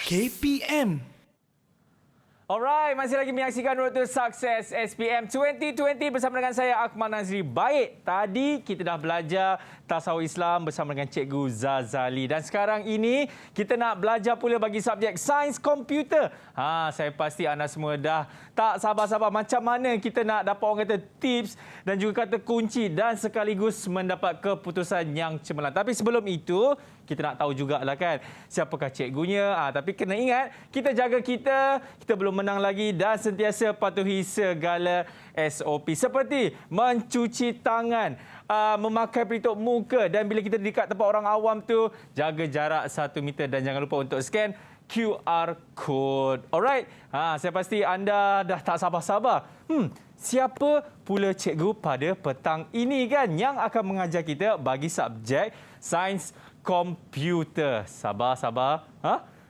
KPM. Alright, masih lagi menyaksikan Road to Success SPM 2020 bersama dengan saya Akmal Nazri. Baik, tadi kita dah belajar tasawuf Islam bersama dengan Cikgu Zazali dan sekarang ini kita nak belajar pula bagi subjek sains komputer. Saya pasti anda semua dah tak sabar-sabar macam mana kita nak dapat orang kata tips dan juga kata kunci dan sekaligus mendapat keputusan yang cemerlang. Tapi sebelum itu, kita nak tahu jugalah kan siapakah cikgunya. Tapi kena ingat, kita jaga kita belum menang lagi dan sentiasa patuhi segala SOP seperti mencuci tangan, memakai pelitup muka dan bila kita dekat tempat orang awam tu, jaga jarak 1 meter dan jangan lupa untuk scan QR code. Alright, saya pasti anda dah tak sabar-sabar. Siapa pula cikgu pada petang ini kan yang akan mengajar kita bagi subjek sains komputer. Sabar.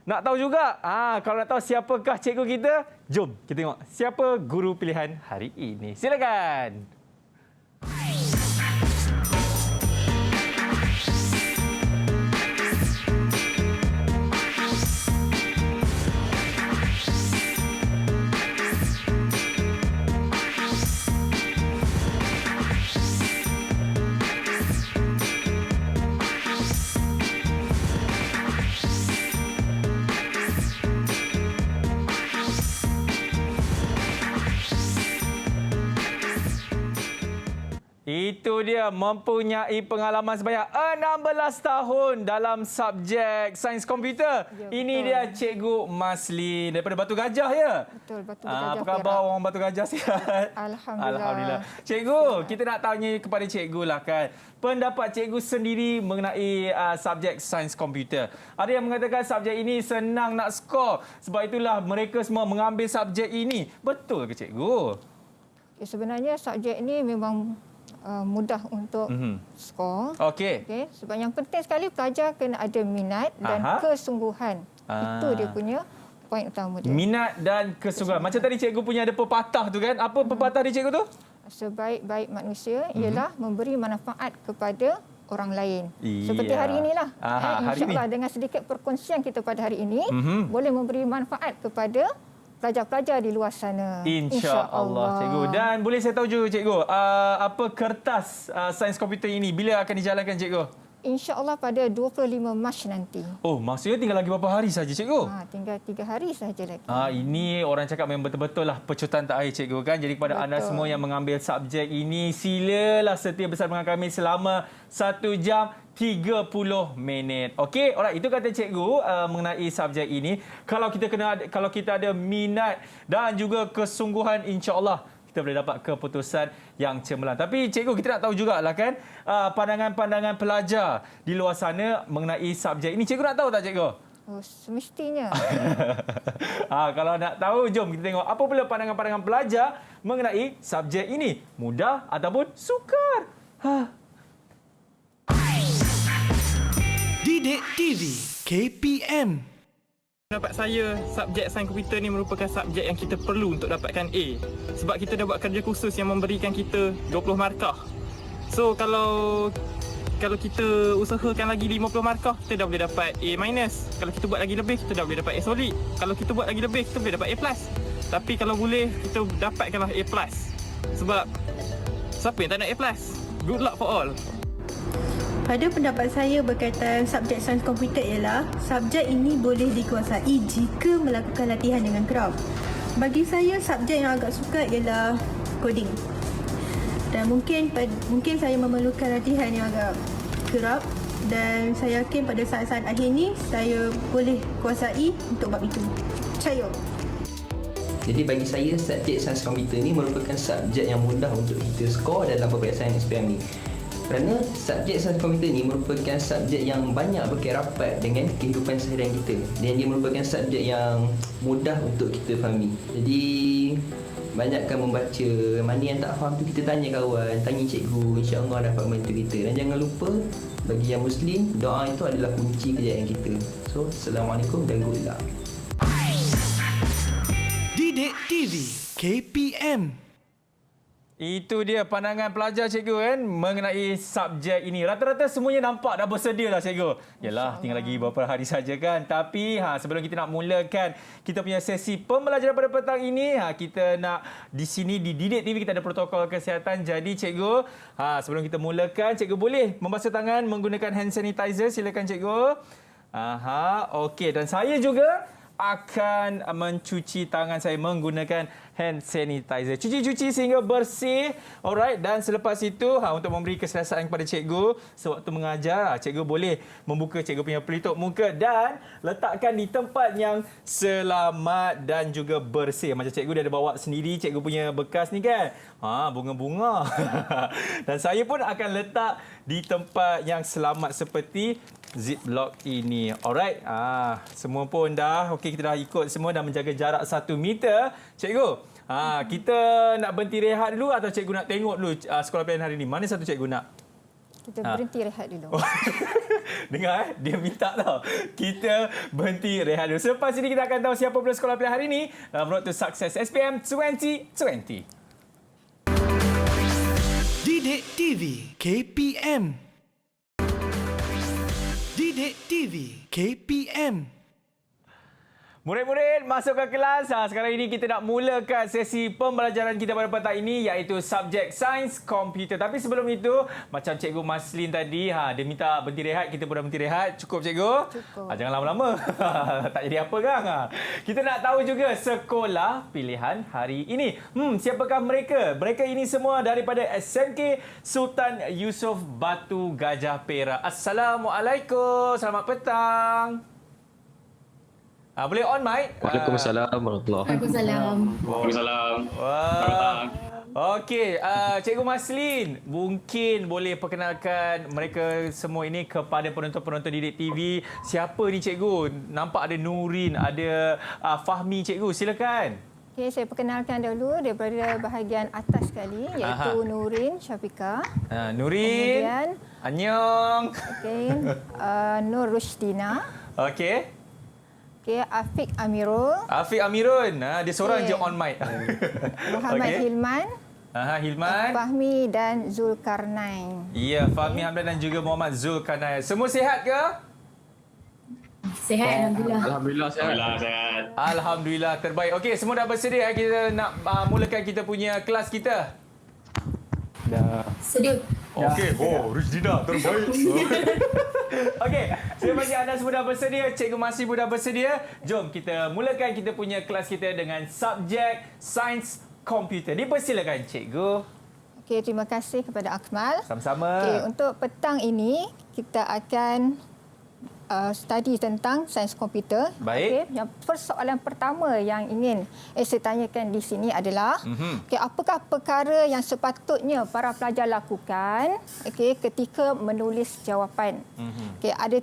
Nak tahu juga? Kalau nak tahu siapakah cikgu kita, jom kita tengok siapa guru pilihan hari ini. Silakan. Itu dia, mempunyai pengalaman sebanyak 16 tahun dalam subjek sains komputer. Ya, ini betul. dia Cikgu Maslin daripada Batu Gajah ya? Betul, Batu Gajah. Apa khabar orang Batu Gajah sihat? Alhamdulillah. Cikgu, kita nak tanya kepada cikgu lah kan. Pendapat cikgu sendiri mengenai subjek sains komputer. Ada yang mengatakan subjek ini senang nak skor. Sebab itulah mereka semua mengambil subjek ini. Betul ke cikgu? Sebenarnya subjek ini memang mudah untuk skor. Okey. Okay. Sebab yang penting sekali pelajar kena ada minat dan kesungguhan. Itu dia punya poin utama dia. Minat dan kesungguhan. Macam tadi cikgu punya ada pepatah tu kan. Apa pepatah dia cikgu tu? Sebaik-baik manusia ialah memberi manfaat kepada orang lain. Iya. Seperti hari inilah. Hari InsyaAllah dengan sedikit perkongsian kita pada hari ini boleh memberi manfaat kepada pelajar-pelajar di luar sana. InsyaAllah, cikgu. Dan boleh saya tahu juga, cikgu, apa kertas sains komputer ini bila akan dijalankan, cikgu? InsyaAllah pada 25 Mac nanti. Oh, maksudnya tinggal lagi berapa hari saja, cikgu? Tinggal 3 hari sahaja lagi. Ini orang cakap memang betul-betul lah pecutan tak air, cikgu kan. Jadi kepada anda semua yang mengambil subjek ini, silalah setia bersama dengan kami selama 1 jam 30 minit. Okey, alright, itu kata cikgu mengenai subjek ini. Kalau kita ada minat dan juga kesungguhan, insya-Allah kita boleh dapat keputusan yang cemerlang. Tapi cikgu, kita nak tahu jugalah kan pandangan-pandangan pelajar di luar sana mengenai subjek ini. Cikgu nak tahu tak, cikgu? Oh, semestinya. Kalau nak tahu, jom kita tengok apa pula pandangan-pandangan pelajar mengenai subjek ini. Mudah ataupun sukar? Didik TV KPM. Pendapat saya, subjek sains komputer ni merupakan subjek yang kita perlu untuk dapatkan A. Sebab kita dah buat kerja khusus yang memberikan kita 20 markah. So, kalau kita usahakan lagi 50 markah, kita dah boleh dapat A-. Kalau kita buat lagi lebih, kita dah boleh dapat A solid. Kalau kita buat lagi lebih, kita boleh dapat A+. Tapi kalau boleh, kita dapatkanlah A+. Sebab, siapa yang tak nak A+? Good luck for all. Pada pendapat saya berkaitan subjek sains komputer ialah subjek ini boleh dikuasai jika melakukan latihan dengan kerap. Bagi saya subjek yang agak sukar ialah coding. Dan mungkin saya memerlukan latihan yang agak kerap dan saya yakin pada saat-saat akhir ini saya boleh kuasai untuk bab itu. Percaya. Jadi bagi saya subjek sains komputer ni merupakan subjek yang mudah untuk kita skor dalam peperiksaan SPM ni. Kerana subjek sains komputer ni merupakan subjek yang banyak berkait rapat dengan kehidupan seharian kita. Dan dia merupakan subjek yang mudah untuk kita fahami. Jadi, banyakkan membaca. Mana yang tak faham tu kita tanya kawan, tanya cikgu. InsyaAllah dapat membantu kita. Dan jangan lupa, bagi yang Muslim, doa itu adalah kunci kejayaan kita. So, Assalamualaikum dan good luck. Didik TV KPM. Itu dia pandangan pelajar cikgu kan mengenai subjek ini. Rata-rata semuanya nampak dah bersedia lah cikgu. Yalah, tinggal lagi beberapa hari saja kan. Tapi sebelum kita nak mulakan kita punya sesi pembelajaran pada petang ini, kita nak di sini di Didik TV kita ada protokol kesihatan. Jadi cikgu, sebelum kita mulakan, cikgu boleh membasuh tangan menggunakan hand sanitizer. Silakan cikgu. Okey, dan saya juga akan mencuci tangan saya menggunakan hand sanitizer. Cuci-cuci sehingga bersih. Alright, dan selepas itu untuk memberi keselesaan kepada cikgu sewaktu mengajar, cikgu boleh membuka cikgu punya pelitup muka dan letakkan di tempat yang selamat dan juga bersih. Macam cikgu dia ada bawa sendiri cikgu punya bekas ni kan. Bunga-bunga. Dan saya pun akan letak di tempat yang selamat seperti ziplock ini. Alright. Semua pun dah okey, kita dah ikut semua, dah menjaga jarak 1 meter. Cikgu, kita nak berhenti rehat dulu atau cikgu nak tengok dulu sekolah pilihan hari ini? Mana satu cikgu nak? Kita berhenti rehat dulu. Dengar, dia minta tau. Kita berhenti rehat dulu. Selepas ini kita akan tahu siapa pula sekolah pilihan hari ini dalam Road to Success SPM 2020. Didik TV KPM. Didik TV KPM. Murid-murid masuk ke kelas. Sekarang ini kita nak mulakan sesi pembelajaran kita pada petang ini iaitu subjek sains komputer. Tapi sebelum itu, macam Cikgu Maslin tadi, dia minta berhenti rehat, kita pun dah berhenti rehat. Cukup Cikgu? Cukup. Jangan lama-lama. Tak jadi apa kan? Kita nak tahu juga sekolah pilihan hari ini. Siapakah mereka? Mereka ini semua daripada SMK Sultan Yusof Batu Gajah Perak. Assalamualaikum. Selamat petang. Boleh on mic? Waalaikumsalam warahmatullahi wabarakatuh. Waalaikumsalam. Wah. Okey, Cikgu Maslin, mungkin boleh perkenalkan mereka semua ini kepada penonton-penonton Didik TV. Siapa ni Cikgu? Nampak ada Nurin, ada Fahmi Cikgu. Silakan. Okey, saya perkenalkan dulu daripada bahagian atas sekali iaitu Nurin Syafiqah. Nurin. Kemudian Annyeong. okey, Nur Rushdina. Okey. Okey, Afiq Amirul. Afiq Amirun. Dia seorang je on mic. Muhammad Hilman. Hilman. Fahmi dan Zulkarnain. Ya, Fahmi Hamdan dan juga Muhammad Zulkarnain. Semua sihat ke? Sihat, Alhamdulillah. Alhamdulillah sihat. Alhamdulillah sehat. Alhamdulillah, terbaik. Okey, semua dah bersedia. Kita nak mulakan kita punya kelas kita. Sedia. Okey. Rushdina terbaik. Okey, saya bagi anda semua dah bersedia. Cikgu masih pun dah bersedia. Jom kita mulakan kita punya kelas kita dengan subjek sains komputer. Dipersilakan cikgu. Okey, terima kasih kepada Akmal. Sama-sama. Okey, untuk petang ini kita akan study tentang sains komputer. Baik. Okay. Yang persoalan pertama yang ingin saya tanyakan di sini adalah okay, apakah perkara yang sepatutnya para pelajar lakukan ketika menulis jawapan. Okay, ada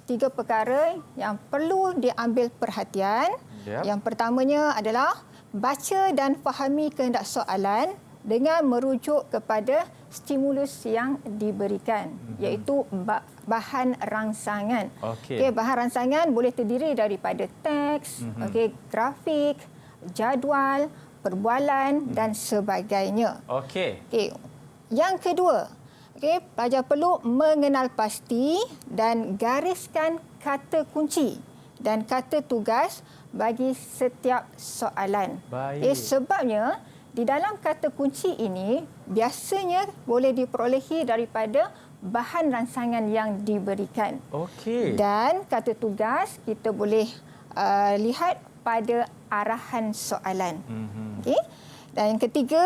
tiga perkara yang perlu diambil perhatian. Yep. Yang pertamanya adalah baca dan fahami kehendak soalan dengan merujuk kepada stimulus yang diberikan, iaitu bahan rangsangan. Okey. Bahan rangsangan boleh terdiri daripada teks, grafik, jadual, perbualan dan sebagainya. Okey. Yang kedua, pelajar perlu mengenal pasti dan gariskan kata kunci dan kata tugas bagi setiap soalan. Baik. Sebabnya di dalam kata kunci ini biasanya boleh diperolehi daripada bahan rangsangan yang diberikan. Okey. Dan kata tugas kita boleh lihat pada arahan soalan. Dan yang ketiga,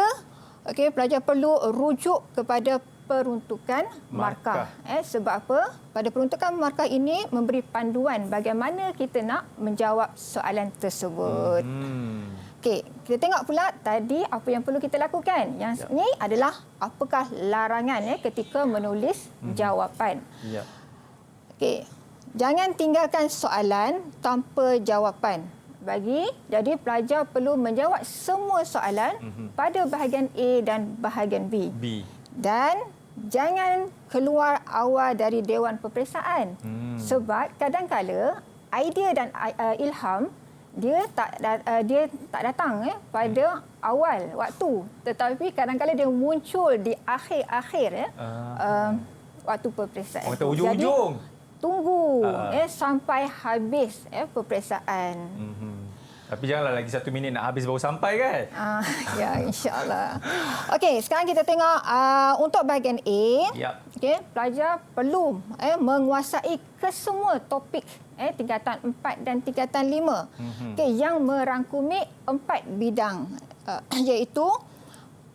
pelajar perlu rujuk kepada peruntukan markah. Sebab apa? Pada peruntukan markah ini memberi panduan bagaimana kita nak menjawab soalan tersebut. Kita tengok pula tadi apa yang perlu kita lakukan. Yang ini adalah apakah larangan ketika menulis jawapan. Jangan tinggalkan soalan tanpa jawapan. Jadi pelajar perlu menjawab semua soalan pada bahagian A dan bahagian B. Dan jangan keluar awal dari Dewan Peperiksaan. Sebab kadang-kala idea dan ilham dia tak datang pada awal waktu, tetapi kadang-kadang dia muncul di akhir-akhir waktu peperiksaan. Orang kata ujung-ujung. Jadi, tunggu sampai habis peperiksaan. Tapi janganlah lagi 1 minit nak habis baru sampai kan? Ya, insya-Allah. Okey, sekarang kita tengok untuk bahagian A. Yap. Okey, pelajar perlu menguasai kesemua topik tingkatan 4 dan tingkatan 5. Okey, yang merangkumi 4 bidang iaitu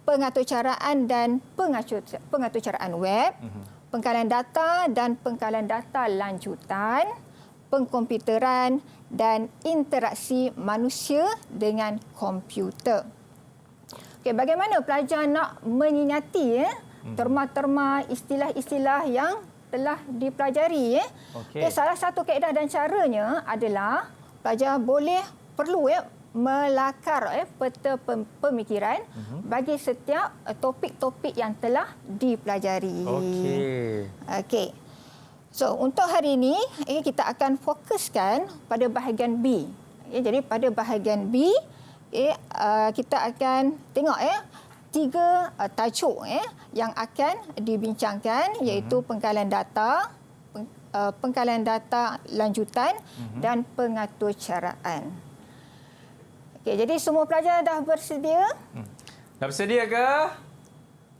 pengaturcaraan dan pengaturcaraan web, pengkalan data dan pengkalan data lanjutan, pengkomputeran dan interaksi manusia dengan komputer. Okey, bagaimana pelajar nak menyingati terma-terma istilah-istilah yang telah dipelajari? Okey. Salah satu kaedah dan caranya adalah pelajar perlu melakar peta pemikiran bagi setiap topik-topik yang telah dipelajari. Okey. So, untuk hari ini kita akan fokuskan pada bahagian B. Jadi pada bahagian B kita akan tengok 3 tajuk yang akan dibincangkan, iaitu pengkalan data lanjutan dan pengaturcaraan. Okey, jadi semua pelajar dah bersedia? Dah bersedia ke?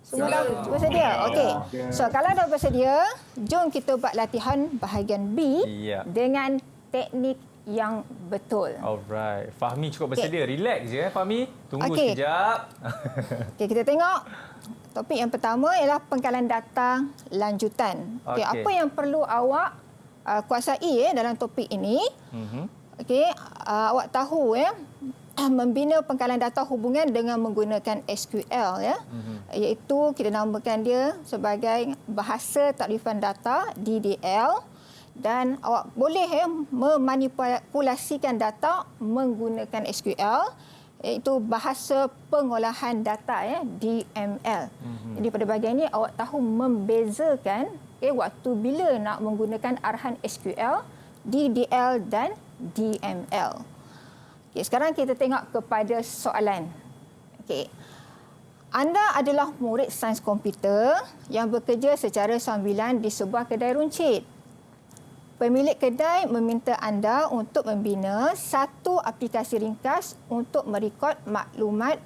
Semua dah bersedia? Okey. So, kalau dah bersedia, jom kita buat latihan bahagian B dengan teknik yang betul. Alright. Fahmi cukup bersedia. Relax je Fahmi. Tunggu sekejap. Okey, kita tengok. Topik yang pertama ialah pengkalan data lanjutan. Okey, apa yang perlu awak kuasai dalam topik ini? Okey, awak tahu membina pengkalan data hubungan dengan menggunakan SQL iaitu kita namakan dia sebagai bahasa takrifan data DDL, dan awak boleh memanipulasikan data menggunakan SQL iaitu bahasa pengolahan data DML. Jadi pada bahagian ini awak tahu membezakan waktu bila nak menggunakan arahan SQL, DDL dan DML. Okay, sekarang kita tengok kepada soalan. Okay. Anda adalah murid sains komputer yang bekerja secara sambilan di sebuah kedai runcit. Pemilik kedai meminta anda untuk membina satu aplikasi ringkas untuk merekod maklumat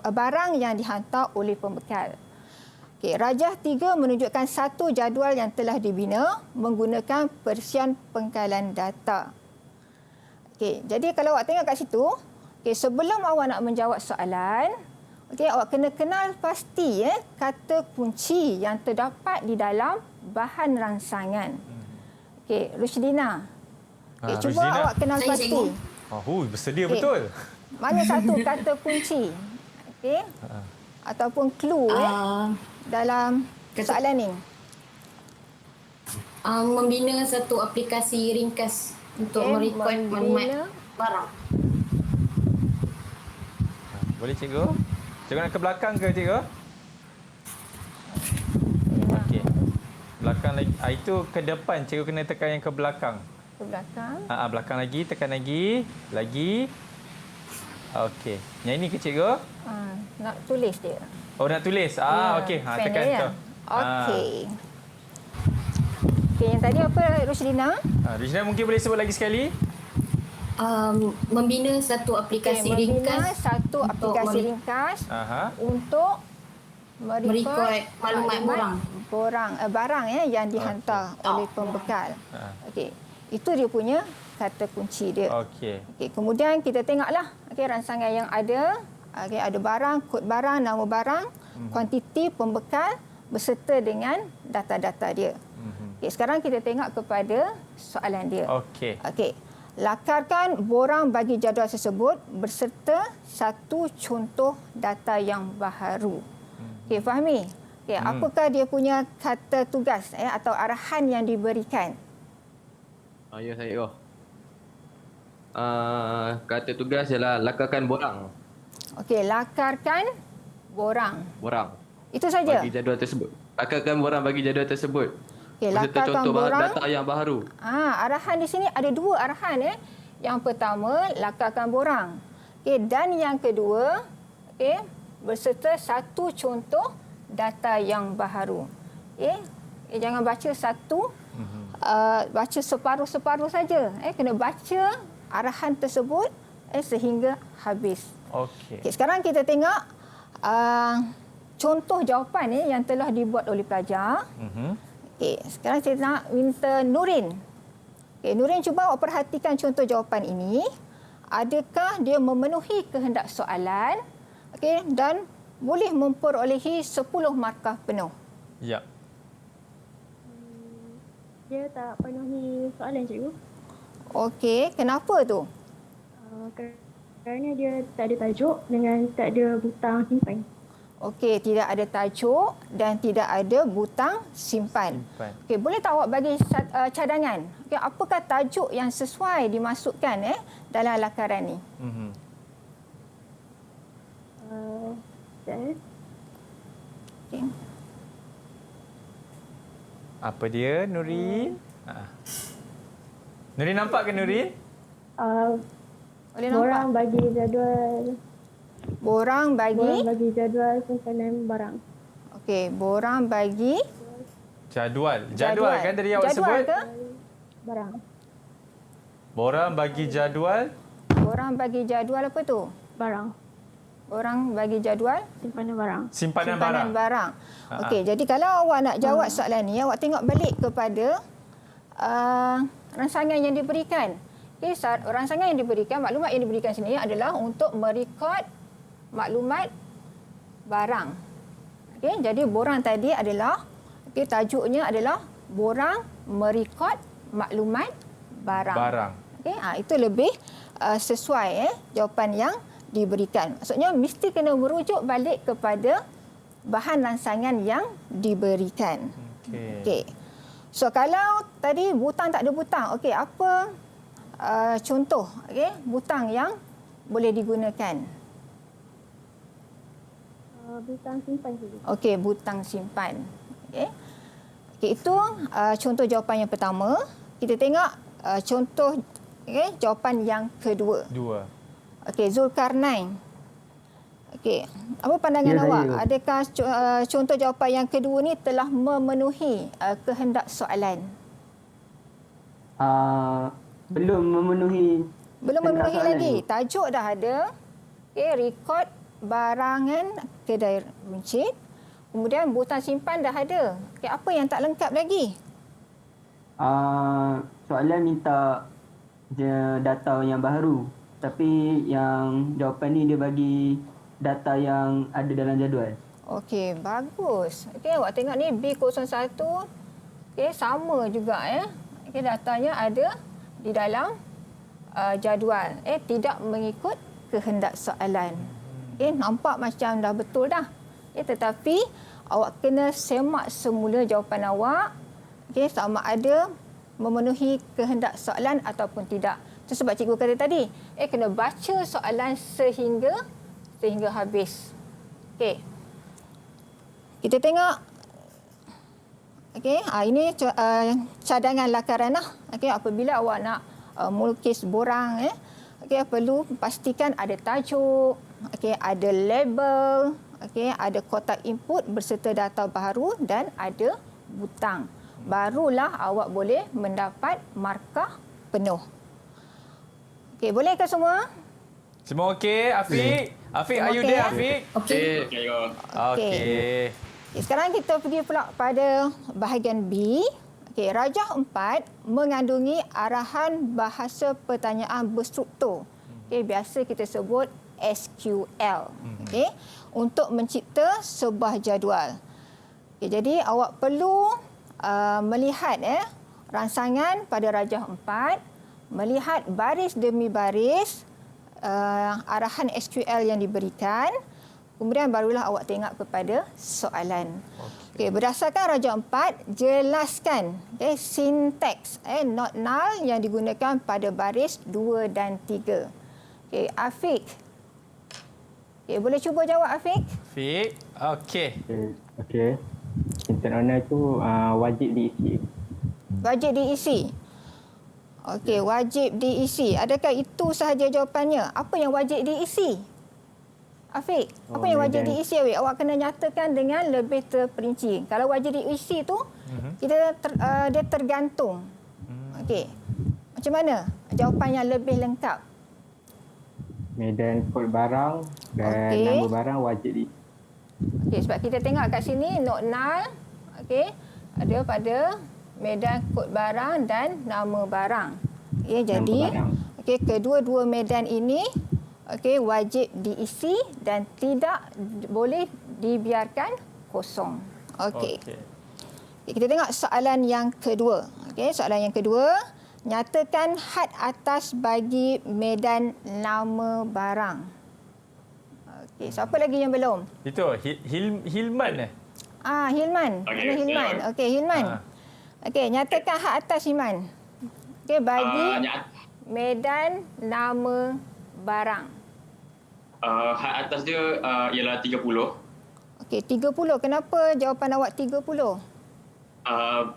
barang yang dihantar oleh pembekal. Okay, Rajah 3 menunjukkan satu jadual yang telah dibina menggunakan persian pengkalan data. Okey, jadi kalau awak tengok kat situ, sebelum awak nak menjawab soalan, awak kena kenal pasti kata kunci yang terdapat di dalam bahan rangsangan. Okey, Rushdina. Cuba Rushdina, awak kenal pasti. Bersedia betul. Mana satu kata kunci? Ataupun clue dalam soalan ni? Membina satu aplikasi ringkas untuk merekod maklumat barang. Boleh cikgu? Cikgu nak ke belakang ke cikgu? Okey. Belakang lagi. Itu ke depan, cikgu kena tekan yang ke belakang. Ke belakang. Belakang lagi, tekan lagi. Lagi. Okey. Yang ini ke cikgu? Nak tulis dia. Oh, nak tulis. Okey. Tekan tu. Okey. Okey, yang tadi apa Rushdina? Rushdina mungkin boleh sebut lagi sekali? Membina satu aplikasi ringkas. Satu aplikasi ringkas untuk merekod maklumat barang yang dihantar oleh pembekal. Okey. Itu dia punya kata kunci dia. Okey. Kemudian kita tengoklah rangsangan yang ada. Ada barang, kod barang, nama barang, kuantiti pembekal beserta dengan data-data dia. Sekarang kita tengok kepada soalan dia. Okey. Lakarkan borang bagi jadual tersebut berserta satu contoh data yang baharu. Okey, Fahmi. Apakah dia punya kata tugas atau arahan yang diberikan? Ya, saya. Kata tugas ialah lakarkan borang. Okey, lakarkan borang. Itu saja. Bagi jadual tersebut. Lakarkan borang bagi jadual tersebut. Beserta contoh data yang baharu. Arahan di sini ada 2 arahan Yang pertama, lakarkan borang. Okey, dan yang kedua, okey, berserta satu contoh data yang baharu. Okey, jangan baca satu, baca separuh-separuh saja. Kena baca arahan tersebut sehingga habis. Okey. Okey, sekarang kita tengok contoh jawapan yang telah dibuat oleh pelajar. Okey, sekarang saya nak minta Nurin. Okey, Nurin, cuba awak perhatikan contoh jawapan ini. Adakah dia memenuhi kehendak soalan? Okey, dan boleh memperolehi 10 markah penuh. Ya. Dia tak penuhi soalan, cikgu. Okey, kenapa tu? Kerana dia tak ada tajuk dengan tak ada butang simpan. Okey, tidak ada tajuk dan tidak ada butang simpan. Okey, boleh tak awak bagi cadangan? Okey, apakah tajuk yang sesuai dimasukkan dalam lakaran ni? Okay. Apa dia, Nurin? Nurin nampak ke, Nurin? Boleh nampak? Borang bagi jadual. Borang bagi jadual simpanan barang. Okey, borang bagi Jadual. Jadual kan tadi awak jadual sebut? ke? Barang. Borang bagi jadual. Borang bagi jadual apa tu? Barang. Borang bagi jadual Simpanan barang. Simpanan barang. Okey, jadi kalau awak nak jawab soalan ni, awak tengok balik kepada rangsangan yang diberikan. Okey, rangsangan yang diberikan, maklumat yang diberikan sini adalah untuk merekod maklumat barang. Okey, jadi borang tadi adalah, okey, tajuknya adalah borang merekod maklumat barang. Okey, itu lebih sesuai jawapan yang diberikan. Maksudnya mesti kena merujuk balik kepada bahan rangsangan yang diberikan. Okey. So kalau tadi butang tak ada butang, okey, apa contoh butang yang boleh digunakan? Butang simpan saja. Okey, butang simpan. Okey, itu contoh jawapan yang pertama. Kita tengok contoh jawapan yang kedua. Okey, Zulkarnain. Okey, apa pandangan awak? Adakah contoh jawapan yang kedua ni telah memenuhi kehendak soalan? Belum memenuhi Lagi. Tajuk dah ada. Okey, rekod barangan kedai runcit. Kemudian butang simpan dah ada. Okey, apa yang tak lengkap lagi? Soalan minta data yang baru. Tapi yang jawapan ni dia bagi data yang ada dalam jadual. Okey, bagus. Okey, awak tengok ni B01. Okey, sama juga Okey, datanya ada di dalam jadual. Tidak mengikut kehendak soalan. Okey, nampak macam dah betul dah. Tetapi awak kena semak semula jawapan awak. Okey, sama ada memenuhi kehendak soalan ataupun tidak. Itu sebab cikgu kata tadi, kena baca soalan sehingga habis. Okey. Kita tengok. Okey, ini cadangan lakaran lah. Okey, apabila awak nak melukis borang, okey, perlu pastikan ada tajuk, okey, ada label, okey, ada kotak input berserta data baharu dan ada butang. Barulah awak boleh mendapat markah penuh. Okey, boleh ke semua? Semua okey, Afiq? Afiq, are you there, Afiq? Okey. Okey. Sekarang kita pergi pula pada bahagian B. Okey, Rajah 4 mengandungi arahan bahasa pertanyaan berstruktur. Okey, biasa kita sebut SQL. Okey, untuk mencipta sebuah jadual. Okey, jadi awak perlu melihat rangsangan pada Rajah 4, melihat baris demi baris arahan SQL yang diberikan, kemudian barulah awak tengok kepada soalan. Okey, berdasarkan Rajah 4, jelaskan sinteks not null yang digunakan pada baris 2 dan 3. Okey, Afiq. Okey, boleh cuba jawab, Afiq? Afiq, okey. Okey. Intent owner itu wajib diisi. Wajib diisi. Okey, wajib diisi. Adakah itu sahaja jawapannya? Apa yang wajib diisi? Afiq, apa yang wajib diisi, Afiq? Awak kena nyatakan dengan lebih terperinci. Kalau wajib diisi tu, dia tergantung. Okey. Macam mana jawapan yang lebih lengkap? Medan kod barang dan nama barang wajib di. Okey, sebab kita tengok kat sini not null, okey, ada pada medan kod barang dan nama barang. Okey, jadi okey, kedua-dua medan ini okey wajib diisi dan tidak boleh dibiarkan kosong. Okey. Kita tengok soalan yang kedua. Okey, soalan yang kedua, nyatakan had atas bagi medan nama barang. Okey, siapa lagi yang belum? Itu Hilman Hilman. Hilman. Okey, Hilman. Okey, nyatakan had atas Hilman. Okey, bagi medan nama barang. Had atas dia ialah 30. Okey, 30. Kenapa jawapan awak 30?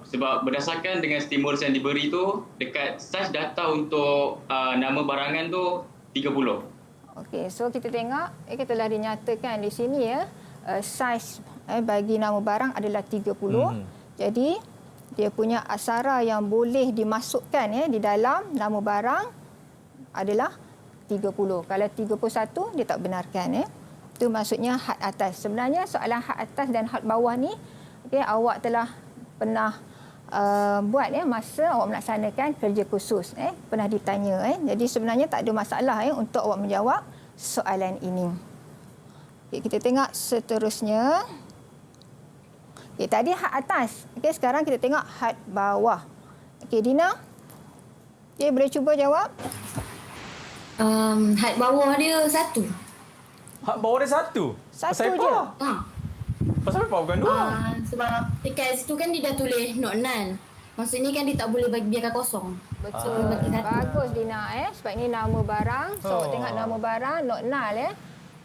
Sebab berdasarkan dengan stimulus yang diberi tu, dekat saiz data untuk nama barangan tu 30. Okey, so kita tengok, kita telah dinyatakan di sini ya, saiz bagi nama barang adalah 30. Jadi dia punya aksara yang boleh dimasukkan di dalam nama barang adalah 30. Kalau 31 dia tak benarkan Itu maksudnya had atas. Sebenarnya soalan had atas dan had bawah ni awak telah pernah buat masa awak melaksanakan kerja khusus, pernah ditanya. Jadi sebenarnya tak ada masalah untuk awak menjawab soalan ini. Kita tengok seterusnya. Tadi had atas. Sekarang kita tengok had bawah. Dina, boleh cuba jawab? Had bawah dia 1. Had bawah dia 1? Satu je? Pasal apa bukan 2? Sebab dekat situ kan dia dah tulis not null. Maksudnya kan dia tak boleh biarkan kosong. Betul. Bagus Dina. Sebab ini nama barang. So awak tengok nama barang not null.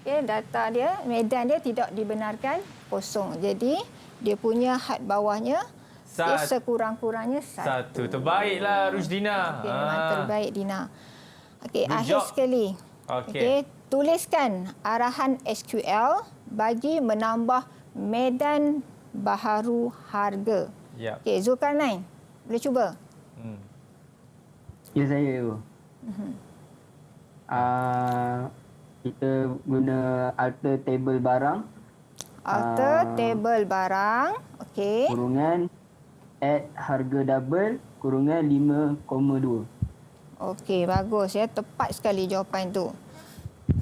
Data dia, medan dia tidak dibenarkan kosong. Jadi dia punya had bawahnya sekurang-kurangnya 1. Terbaiklah Rusdina. Memang terbaik Dina. Akhir sekali. Tuliskan arahan SQL bagi menambah medan baharu harga. Zulkarnain, boleh cuba? Ya, saya. Kita guna alter table barang. Kurungan add harga double kurungan 5,2. Okey, bagus tepat sekali jawapan tu.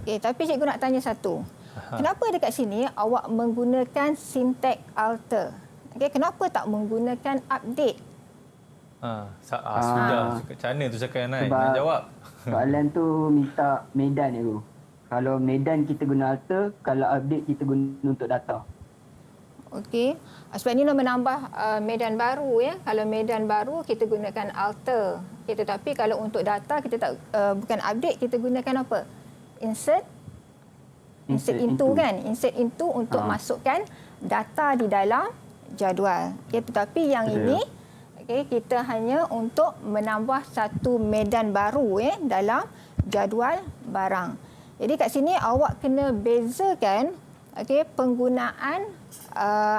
Tapi cikgu nak tanya satu. Kenapa dekat sini awak menggunakan sintak alter? Kenapa tak menggunakan update? Sudah. Macam mana tu Zulkarnain nak jawab? Soalan tu minta medan tu. Kalau medan kita guna alter, kalau update kita guna untuk data. Okey. Sebab ini nak menambah medan baru Kalau medan baru kita gunakan alter. Tetapi kalau untuk data kita tak bukan update, kita gunakan apa? Insert into kan? Insert into untuk masukkan data di dalam jadual. Tetapi yang ini kita hanya untuk menambah satu medan baru dalam jadual barang. Jadi kat sini awak kena bezakan penggunaan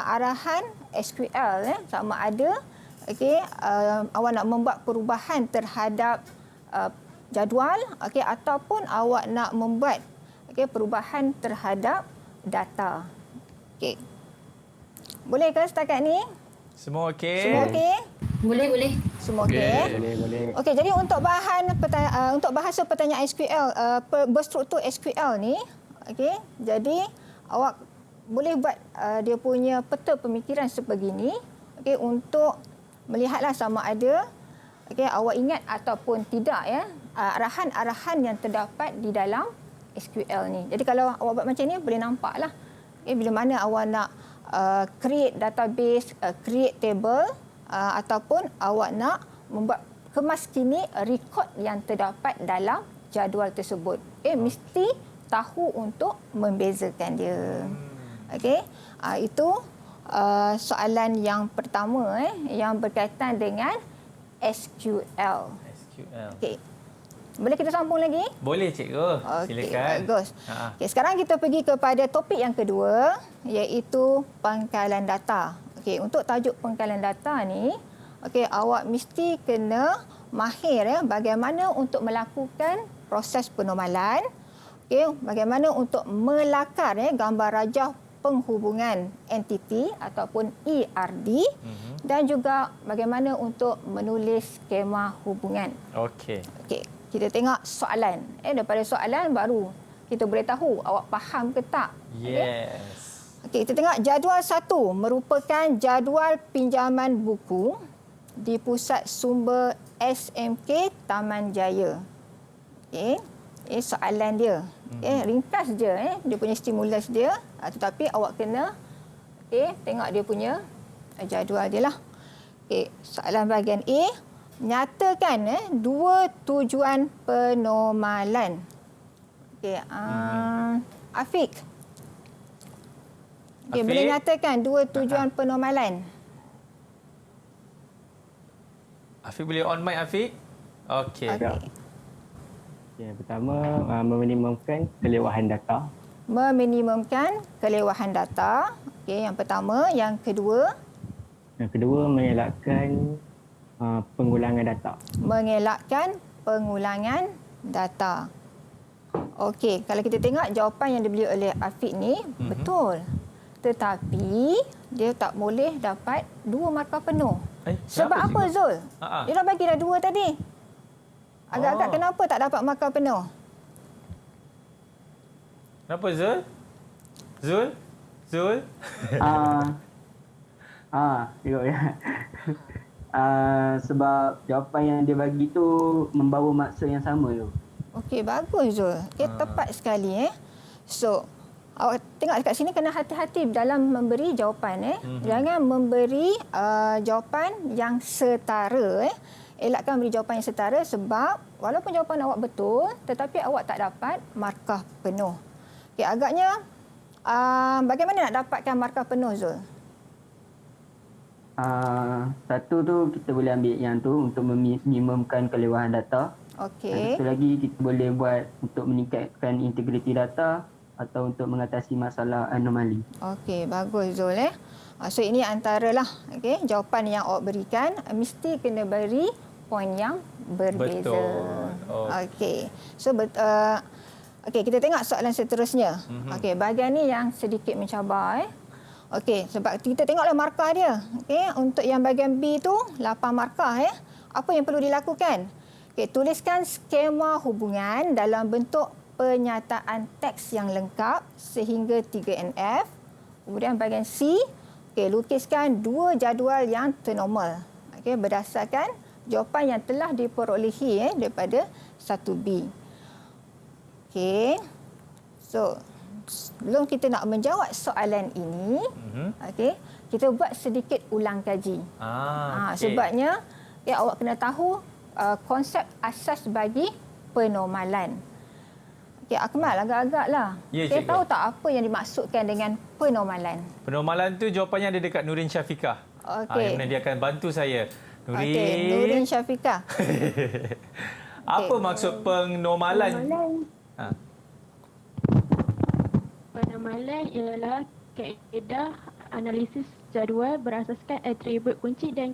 arahan SQL sama ada awak nak membuat perubahan terhadap jadual ataupun awak nak membuat perubahan terhadap data. Boleh ke setakat ni? Semua okey? Semua okey? Boleh. Semua okey? Boleh. Okey, jadi untuk untuk bahasa pertanyaan SQL, berstruktur SQL ni, jadi awak boleh buat dia punya peta pemikiran sebegini, untuk melihatlah sama ada awak ingat ataupun tidak arahan-arahan yang terdapat di dalam SQL ni. Jadi kalau awak buat macam ni boleh nampaklah bila mana awak nak create database, create table ataupun awak nak membuat kemaskini rekod yang terdapat dalam jadual tersebut. Mesti tahu untuk membezakan dia. Itu soalan yang pertama yang berkaitan dengan SQL. SQL. Okey. Boleh kita sambung lagi? Boleh cikgu. Okey, Silakan. bagus. Okey, sekarang kita pergi kepada topik yang kedua, iaitu pangkalan data. Okey, untuk tajuk pangkalan data ni, okey, awak mesti kena mahir bagaimana untuk melakukan proses penormalan, okey, bagaimana untuk melakar gambar rajah penghubungan entiti ataupun ERD, dan juga bagaana untuk menulis skema hubungan. Okey. Okey, kita tengok soalan. Daripada soalan baru kita boleh tahu awak faham ke tak. Yes. Okey, kita tengok jadual 1 merupakan jadual pinjaman buku di Pusat Sumber SMK Taman Jaya. Okey, soalan dia. Ringkas je dia punya stimulus dia, tetapi awak kena tengok dia punya jadual dia lah. Okey, soalan bahagian A, nyatakan dua tujuan penormalan. Okey, Afiq. Okey, boleh nyatakan dua tujuan penormalan. Afiq boleh on mic Afiq? Okey. Yang pertama, meminimumkan kelewahan data. Meminimumkan kelewahan data. Okey, yang pertama. Yang kedua? Yang kedua, mengelakkan pengulangan data. Mengelakkan pengulangan data. Okey, kalau kita tengok jawapan yang diberi oleh Afiq ni, betul. Tetapi, dia tak boleh dapat 2 markah penuh. Sebab apa Zul? Dia dah bagi dah 2 tadi. Agak-agak kenapa tak dapat markah penuh? Kenapa Zul? Zul? Zul? Tengok ya. Sebab jawapan yang dia bagi tu membawa maksud yang sama tu. Okey, bagus Zul. Tepat sekali. So, awak tengok dekat sini kena hati-hati dalam memberi jawapan. Jangan memberi jawapan yang setara. Elakkan beri jawapan yang setara sebab walaupun jawapan awak betul tetapi awak tak dapat markah penuh. Okay, agaknya bagaimana nak dapatkan markah penuh Zul? Satu tu kita boleh ambil yang tu untuk meminimumkan kelewahan data. Okey. Satu lagi kita boleh buat untuk meningkatkan integriti data atau untuk mengatasi masalah anomali. Okey, bagus Zul. So ini antaralah jawapan yang awak berikan mesti kena beri poin yang berbeza. Betul. Okey. So okey, kita tengok soalan seterusnya. Okey, bahagian ni yang sedikit mencabar Okey, sebab kita tengoklah markah dia. Okey, untuk yang bahagian B tu 8 markah Apa yang perlu dilakukan? Okey, tuliskan skema hubungan dalam bentuk penyataan teks yang lengkap sehingga 3NF. Kemudian bahagian C, lukiskan 2 jadual yang ternormal. Berdasarkan jawapan yang telah diperolehi daripada 1B. So, sebelum kita nak menjawab soalan ini, kita buat sedikit ulang kaji. Sebabnya, awak kena tahu konsep asas bagi penormalan. Akmal, agak-agaklah. Kita tahu tak apa yang dimaksudkan dengan penormalan? Penormalan tu jawapannya ada dekat Nurin Syafiqah. Yang mana dia akan bantu saya. Nurin. Nurin Syafiqah. Apa maksud penormalan? Penormalan ialah kaedah analisis jadual berasaskan atribut kunci dan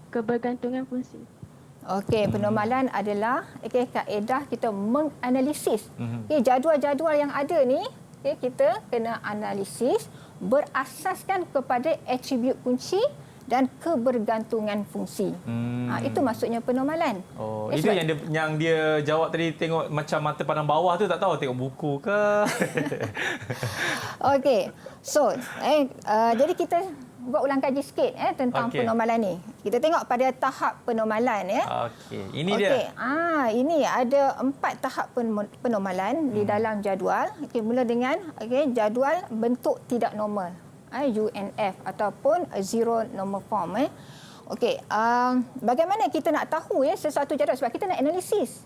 kebergantungan fungsi. Okey, penormalan adalah kaedah kita menganalisis jadual-jadual yang ada ni, kita kena analisis berasaskan kepada atribut kunci dan kebergantungan fungsi. Itu maksudnya penormalan. Itu yang dia jawab tadi, tengok macam mata pandang bawah tu, tak tahu tengok buku ke. Okey. So, jadi kita buat ulang kaji sikit tentang penormalan ni. Kita tengok pada tahap penormalan Okey, ini dia. Ini ada 4 tahap penormalan di dalam jadual. Mula dengan jadual bentuk tidak normal. UNF ataupun zero normal form. Bagaimana kita nak tahu sesuatu jadual? Sebab kita nak analisis.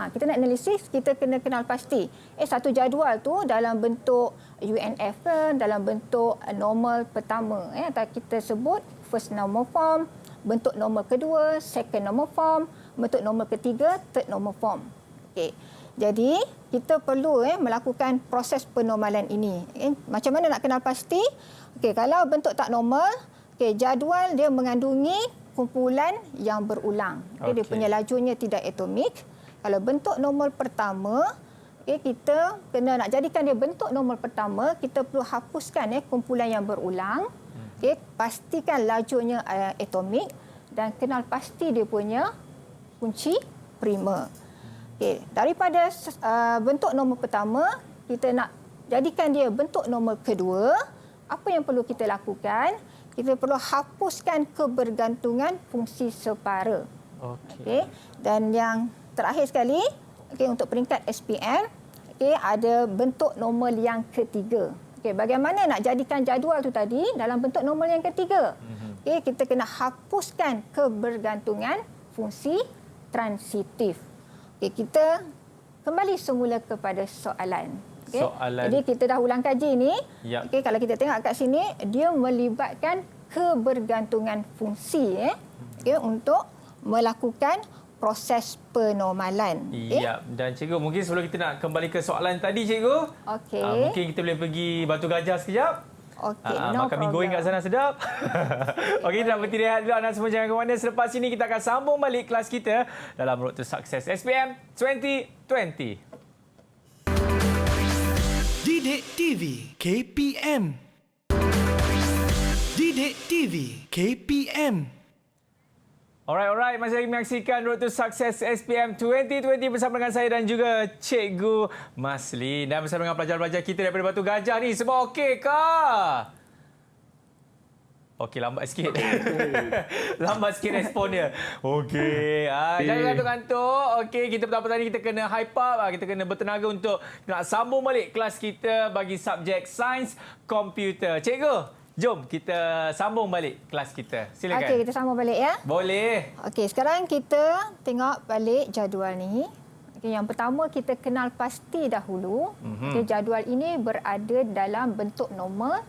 Kita nak analisis, kita kena kenal pasti. Satu jadual tu dalam bentuk UNF ke, dalam bentuk normal pertama. Atau kita sebut first normal form, bentuk normal kedua, second normal form, bentuk normal ketiga, third normal form. Okey. Jadi, kita perlu melakukan proses penormalan ini. Macam mana nak kenal pasti? Okey, kalau bentuk tak normal, jadual dia mengandungi kumpulan yang berulang. Dia punya lajunya tidak atomik. Kalau bentuk normal pertama, kita kena nak jadikan dia bentuk normal pertama, kita perlu hapuskan kumpulan yang berulang. Pastikan lajunya atomik dan kenal pasti dia punya kunci prima. Daripada bentuk normal pertama, kita nak jadikan dia bentuk normal kedua, apa yang perlu kita lakukan? Kita perlu hapuskan kebergantungan fungsi separa. Dan yang terakhir sekali, untuk peringkat SPM, ada bentuk normal yang ketiga. Bagaimana nak jadikan jadual tu tadi dalam bentuk normal yang ketiga? Kita kena hapuskan kebergantungan fungsi transitif. Kita kembali semula kepada soalan. Jadi kita dah ulang kaji ni. Kalau kita tengok kat sini, dia melibatkan kebergantungan fungsi untuk melakukan proses penormalan. Dan cikgu, mungkin sebelum kita nak kembali ke soalan tadi, cikgu, mungkin kita boleh pergi Batu Gajah sekejap. Makan mie goreng kat sana sedap. Kita nak berhenti rehat dulu. Anda semua jangan ke mana. Selepas ini kita akan sambung balik kelas kita dalam Road to Success SPM 2020. Didik TV KPM. Didik TV KPM. Alright. Masih lagi menyaksikan Road to Success SPM 2020 bersama dengan saya dan juga Cikgu Maslin. Dan bersama dengan pelajar-pelajar kita daripada Batu Gajah ni. Semua okey kah? Okey, lambat sikit. Lambat sikit respon dia. Okey. Jangan kantuk-kantuk. Okey, kita pertama tadi kita kena hype up. Kita kena bertenaga untuk nak sambung balik kelas kita bagi subjek sains komputer. Cikgu, jom kita sambung balik kelas kita. Silakan. Okey, kita sambung balik ya. Boleh. Okey, sekarang kita tengok balik jadual ni. Yang pertama kita kenal pasti dahulu. Jadual ini berada dalam bentuk normal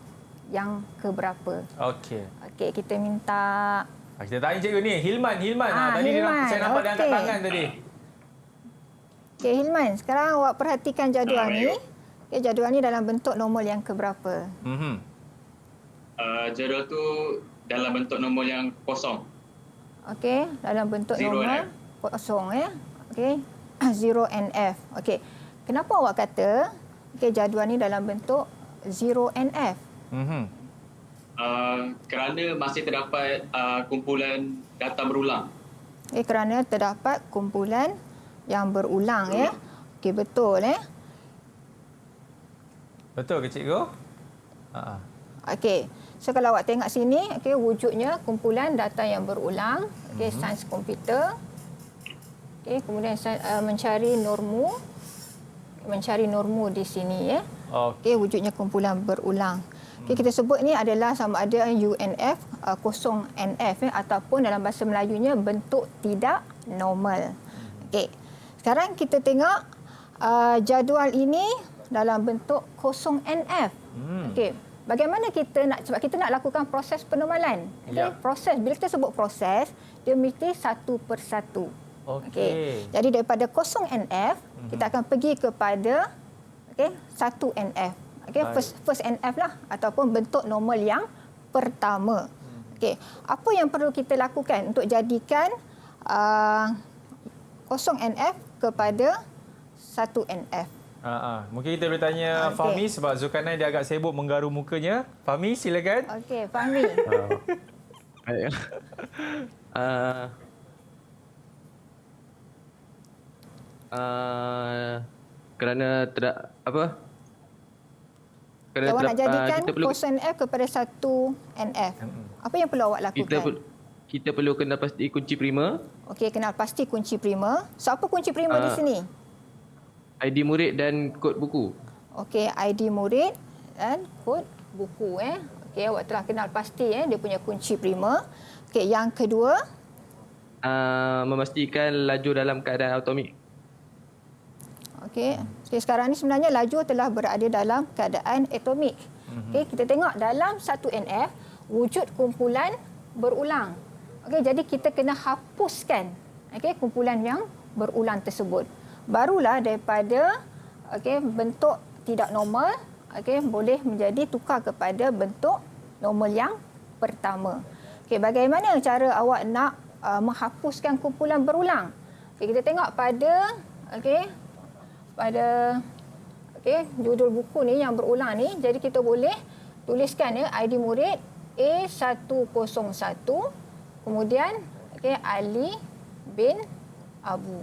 yang keberapa. Okey, kita minta... Kita tanya cikgu ni, Hilman. Tadi Hilman. Saya nampak dia angkat tangan tadi. Okey, Hilman. Sekarang awak perhatikan jadual ni. Jadual ni dalam bentuk normal yang keberapa? Jadual tu dalam bentuk normal yang kosong. Okey, dalam bentuk normal kosong ya. Okey, 0 and F. Okey. Kenapa awak kata jadual ni dalam bentuk 0 and F? Kerana masih terdapat kumpulan data berulang. Kerana terdapat kumpulan yang berulang ya. Okey, betul Betul ke cikgu? Okey. So kalau awak tengok sini, wujudnya kumpulan data yang berulang. Sains komputer. Kemudian mencari normu di sini ya. Wujudnya kumpulan berulang. Kita sebut ni adalah sama ada UNF, kosong NF ataupun dalam bahasa Melayunya bentuk tidak normal. Sekarang kita tengok jadual ini dalam bentuk kosong NF. Bagaimana kita nak, sebab kita nak lakukan proses penormalan. Proses, bila kita sebut proses, dia mesti satu persatu. Jadi daripada kosong NF, kita akan pergi kepada satu NF. First NF lah ataupun bentuk normal yang pertama. Apa yang perlu kita lakukan untuk jadikan kosong NF kepada satu NF? Mungkin kita boleh tanya Fahmi sebab Zulkarnain dia agak sibuk menggaru mukanya. Fahmi, silakan. Okey, Fahmi. Kerana awak nak jadikan kosong NF kepada satu NF. Apa yang perlu awak lakukan? Kita perlu kenal pasti kunci prima. Okey, kenal pasti kunci prima. So, apa kunci prima di sini? ID murid dan kod buku. Okey, ID murid dan kod buku. Okey, awak telah kenal pasti dia punya kunci prima. Okey, yang kedua? Memastikan laju dalam keadaan atomik. Okey, sekarang ni sebenarnya laju telah berada dalam keadaan atomik. Okey, kita tengok dalam satu NF wujud kumpulan berulang. Okey, jadi kita kena hapuskan kumpulan yang berulang tersebut. Barulah daripada bentuk tidak normal boleh menjadi tukar kepada bentuk normal yang pertama. Bagaimana cara awak nak menghapuskan kumpulan berulang? Kita tengok pada judul buku ni yang berulang ni. Jadi kita boleh tuliskan ID murid A101 kemudian Ali bin Abu.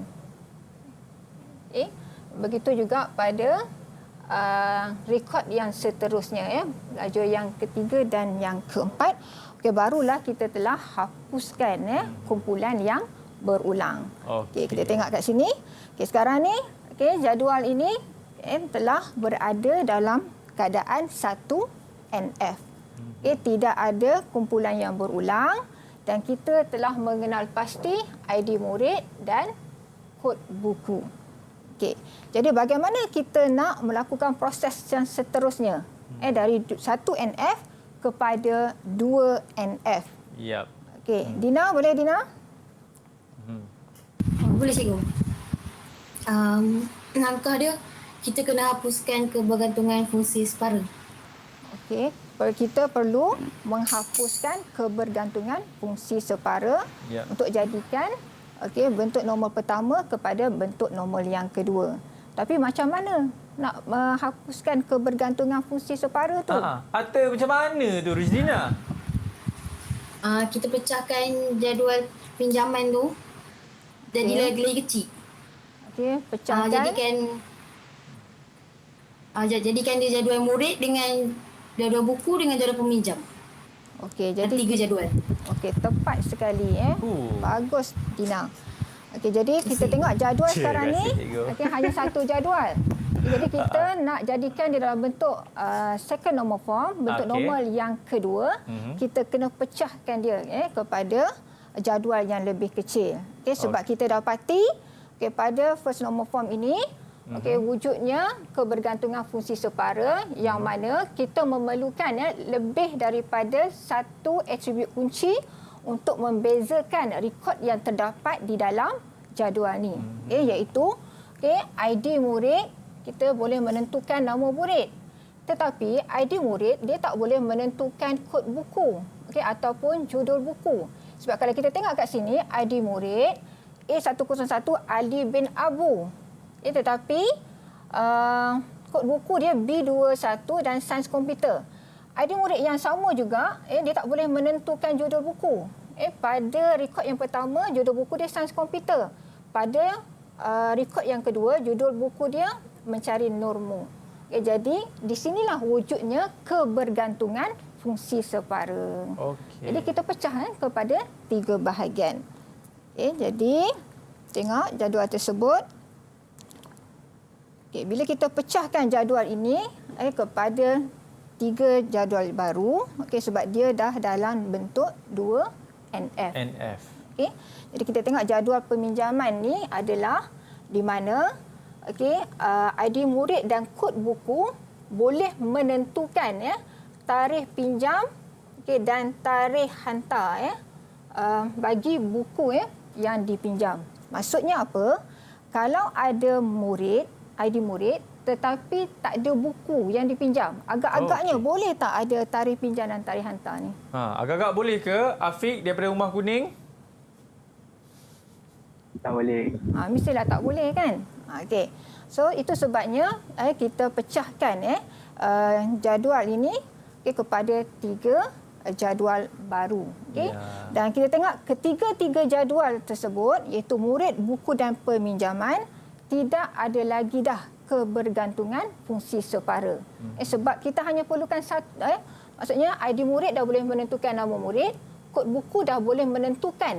Begitu juga pada rekod yang seterusnya, belajar yang ketiga dan yang keempat. Barulah kita telah hapuskan kumpulan yang berulang. Kita tengok kat sini. Sekarang ni jadual ini telah berada dalam keadaan 1NF. Tidak ada kumpulan yang berulang dan kita telah mengenal pasti ID murid dan kod buku. Jadi bagaimana kita nak melakukan proses yang seterusnya dari 1NF kepada 2NF? Yep. Dina, boleh Dina? Boleh cikgu. Langkah dia, kita kena hapuskan kebergantungan fungsi separa. Kita perlu menghapuskan kebergantungan fungsi separa untuk jadikan bentuk normal pertama kepada bentuk normal yang kedua. Tapi macam mana nak menghapuskan kebergantungan fungsi separa tu? Atau macam mana tu, Rizlina? Kita pecahkan jadual pinjaman tu jadi lagi kecil. Pecahkan. Jadikan dia jadual murid dengan jadual buku dengan jadual peminjam. Jadi 3 jadual. Tepat sekali Bagus Dina. Jadi kita tengok jadual sekarang ni hanya satu jadual. Jadi kita nak jadikan dia dalam bentuk second normal form, bentuk normal yang kedua. Kita kena pecahkan dia kepada jadual yang lebih kecil. Sebab kita dapati pada first normal form ini wujudnya kebergantungan fungsi separa yang mana kita memerlukan lebih daripada satu atribut kunci untuk membezakan rekod yang terdapat di dalam jadual ni. Iaitu ID murid, kita boleh menentukan nama murid. Tetapi ID murid dia tak boleh menentukan kod buku ataupun judul buku. Sebab kalau kita tengok kat sini ID murid A101 Ali bin Abu. Tetapi kod buku dia B21 dan sains komputer. ID murid yang sama juga, dia tak boleh menentukan judul buku. Pada rekod yang pertama, judul buku dia sains komputer. Pada rekod yang kedua, judul buku dia mencari norma. Jadi, di sinilah wujudnya kebergantungan fungsi separa. Jadi, kita pecah kepada 3 bahagian. Jadi, tengok jadual tersebut. Bila kita pecahkan jadual ini kepada 3 jadual baru, sebab dia dah dalam bentuk 2NF. Jadi kita tengok jadual peminjaman ni adalah di mana ID murid dan kod buku boleh menentukan tarikh pinjam dan tarikh hantar bagi buku yang dipinjam. Maksudnya apa? Kalau ada murid ID murid tetapi tak ada buku yang dipinjam. Agak-agaknya boleh tak ada tarikh pinjam dan tarikh hantar ni? Agak-agak boleh ke Afiq daripada Rumah Kuning? Tak boleh. Mestilah tak boleh kan? So itu sebabnya kita pecahkan jadual ini kepada 3 jadual baru. Dan kita tengok ketiga-tiga jadual tersebut iaitu murid, buku dan peminjaman tidak ada lagi dah kebergantungan fungsi separa. Sebab kita hanya perlukan satu, maksudnya ID murid dah boleh menentukan nama murid, kod buku dah boleh menentukan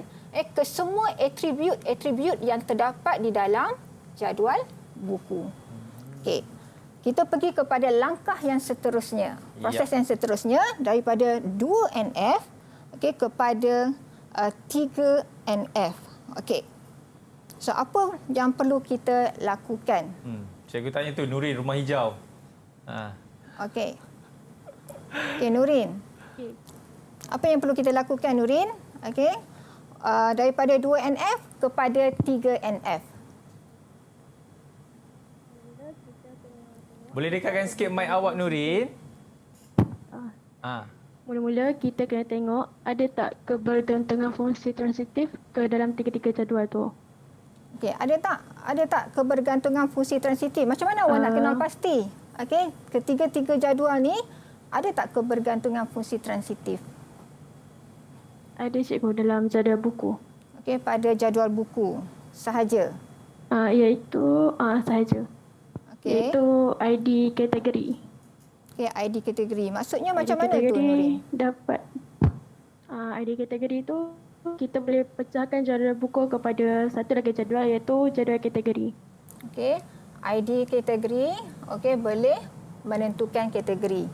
kesemua atribut yang terdapat di dalam jadual buku. Kita pergi kepada langkah yang seterusnya. Proses yang seterusnya daripada 2NF kepada 3NF. So apa yang perlu kita lakukan? Cikgu tanya tu Nurin Rumah Hijau. Nurin. Apa yang perlu kita lakukan Nurin? daripada 2NF kepada 3NF. Boleh dekatkan sikit mic awak, Nurin? Mula-mula kita kena tengok ada tak kebergantungan fungsi transitif ke dalam tiga-tiga jadual tu. Okey, ada tak kebergantungan fungsi transitif? Macam mana awak nak kenal pasti? Okey, ketiga-tiga jadual ni ada tak kebergantungan fungsi transitif? Ada cikgu dalam jadual buku. Okey, pada jadual buku sahaja. Iaitu sahaja. Okey. Iaitu ID kategori. Okey, ID kategori. Maksudnya ID macam mana tu, kategori Nurin? dapat ID kategori tu kita boleh pecahkan jadual buku kepada satu lagi jadual iaitu jadual kategori. Okey, ID kategori, okey, boleh menentukan kategori.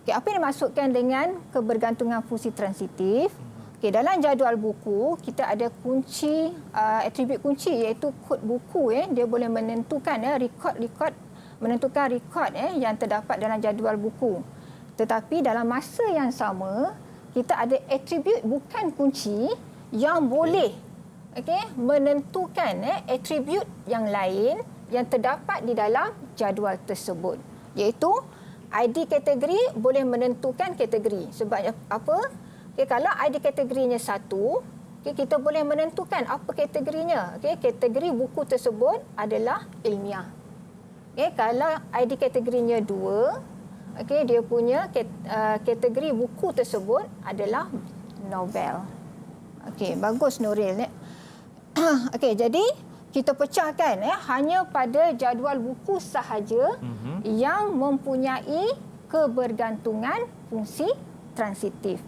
Okey, apa yang dimaksudkan dengan kebergantungan fungsi transitif? Okey, dalam jadual buku kita ada kunci, atribut kunci iaitu kod buku. Dia boleh menentukan menentukan rekod yang terdapat dalam jadual buku. Tetapi dalam masa yang sama, kita ada atribut bukan kunci yang boleh menentukan atribut yang lain yang terdapat di dalam jadual tersebut. Iaitu ID kategori boleh menentukan kategori. Sebab apa? Kalau ID kategorinya 1, kita boleh menentukan apa kategorinya. Kategori buku tersebut adalah ilmiah. Kalau ID kategorinya 2, dia punya kategori buku tersebut adalah novel. Bagus Nuril. Jadi kita pecahkan hanya pada jadual buku sahaja yang mempunyai kebergantungan fungsi transitif.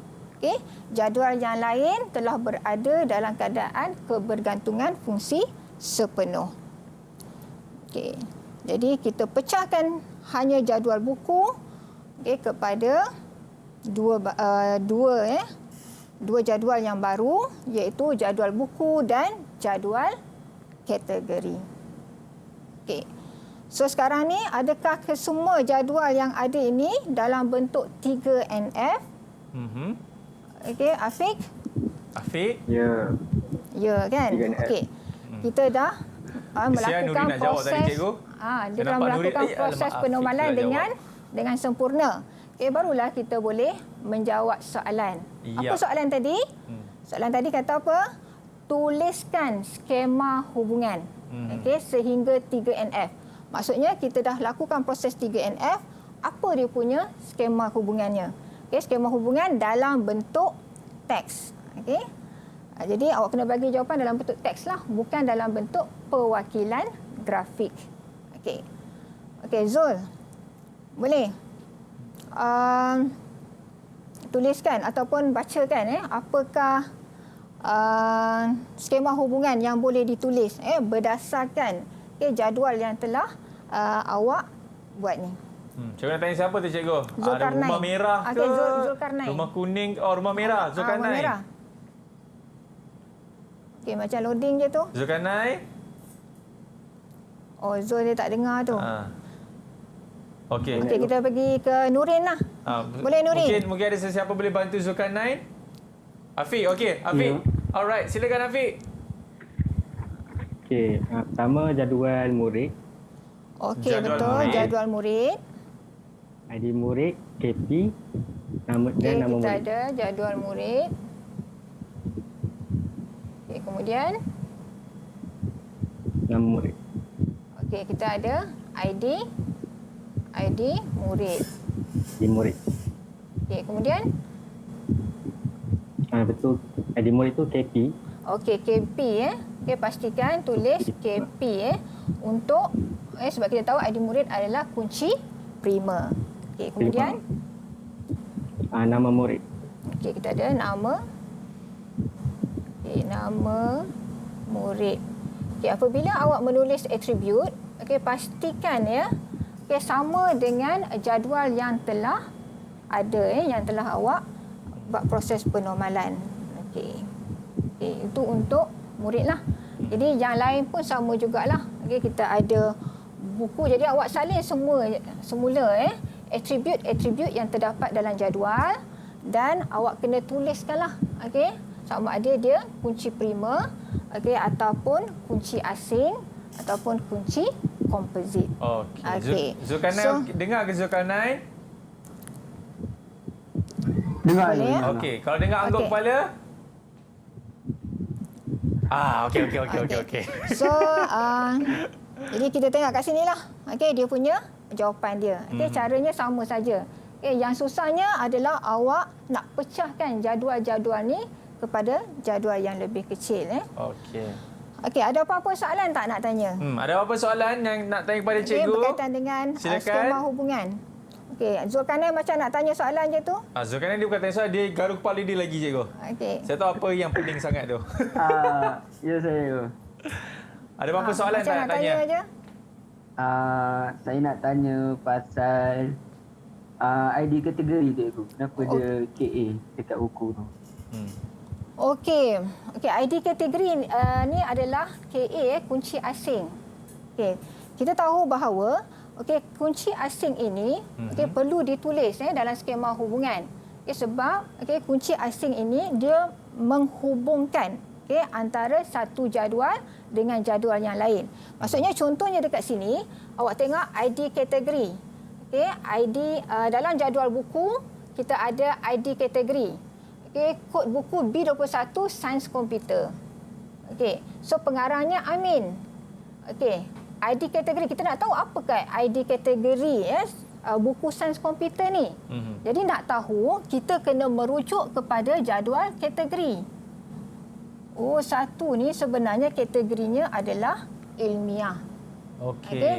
Jadual yang lain telah berada dalam keadaan kebergantungan fungsi sepenuh. Jadi kita pecahkan hanya jadual buku kepada dua jadual yang baru, iaitu jadual buku dan jadual kategori. So sekarang ni, adakah kesemua jadual yang ada ini dalam bentuk 3NF? Afiq? Ya. Ya kan? 3NF. Kita dah melakukan proses. Dia dah melakukan proses penormalan dengan sempurna. Barulah kita boleh menjawab soalan. Apa soalan tadi? Soalan tadi kata apa? Tuliskan skema hubungan sehingga 3NF. Maksudnya kita dah lakukan proses 3NF, apa dia punya skema hubungannya? Skema hubungan dalam bentuk teks. Jadi awak kena bagi jawapan dalam bentuk teks lah, bukan dalam bentuk perwakilan grafik. Zul, boleh tuliskan ataupun bacakan apakah skema hubungan yang boleh ditulis berdasarkan jadual yang telah awak buat ni. Cikgu nak tanya siapa tu, cikgu? Ada rumah merah ke? Zulkarnain. Rumah kuning? Rumah merah. Zulkarnain. Rumah merah. Macam loading je tu. Zulkarnain? Zul dia tak dengar tu. Okey, kita pergi ke Nurin lah. Boleh Nurin? Mungkin ada sesiapa boleh bantu Zulkarnain? Afiq, okey. Afiq. Alright, silakan Afiq. Pertama jadual murid. Betul. Jadual murid. ID murid, KP, nama dan nama murid. Kita ada jadual murid. Kemudian nama murid. Kita ada ID murid. ID murid. Kemudian betul. ID murid tu KP. KP pastikan tulis KP untuk sebab kita tahu ID murid adalah kunci prima. Kemudian nama murid. Kita ada nama nama murid. Apabila awak menulis atribut, pastikan sama dengan jadual yang telah ada yang telah awak buat proses penormalan. Itu untuk murid lah. Jadi yang lain pun sama jugalah. Kita ada buku, jadi awak salin semula atribut yang terdapat dalam jadual dan awak kena tuliskanlah sama ada dia kunci prima, okey, ataupun kunci asing ataupun kunci komposit. Okey. Zulkarnain, dengar ke Zulkarnain? Dengar. Boleh, ya? Okey, kalau dengar angguk kepala? Okey. So, jadi kita tengok kat sini lah. Okey, dia punya jawapan dia. Okey, caranya sama saja. Okey, yang susahnya adalah awak nak pecahkan jadual-jadual ni kepada jadual yang lebih kecil. Okey. Okey, ada apa-apa soalan tak nak tanya? Ada apa soalan yang nak tanya kepada cikgu? Berkaitan dengan skema hubungan. Okey, Zulkarnain macam nak tanya soalan je tu. Zulkarnain dia bukan tanya soalan, dia garuk kepala dia lagi, cikgu. Okey. Saya tahu apa yang pening sangat tu. Ya saya. Ada apa-apa soalan tak nak tanya? Je? Saya nak tanya pasal ID kategori cikgu. Kenapa dia KA dekat buku tu? Okey, ID kategori ni adalah KA, kunci asing. Okey, kita tahu bahawa kunci asing ini perlu ditulis dalam skema hubungan. Sebab kunci asing ini dia menghubungkan antara satu jadual dengan jadual yang lain. Maksudnya contohnya dekat sini awak tengok ID kategori. ID dalam jadual buku kita ada ID kategori. Kod buku B21 Sains Komputer. So pengarahnya Amin. ID kategori, kita nak tahu apakah ID kategori buku Sains Komputer ni. Jadi nak tahu, kita kena merujuk kepada jadual kategori. Satu ni sebenarnya kategorinya adalah ilmiah.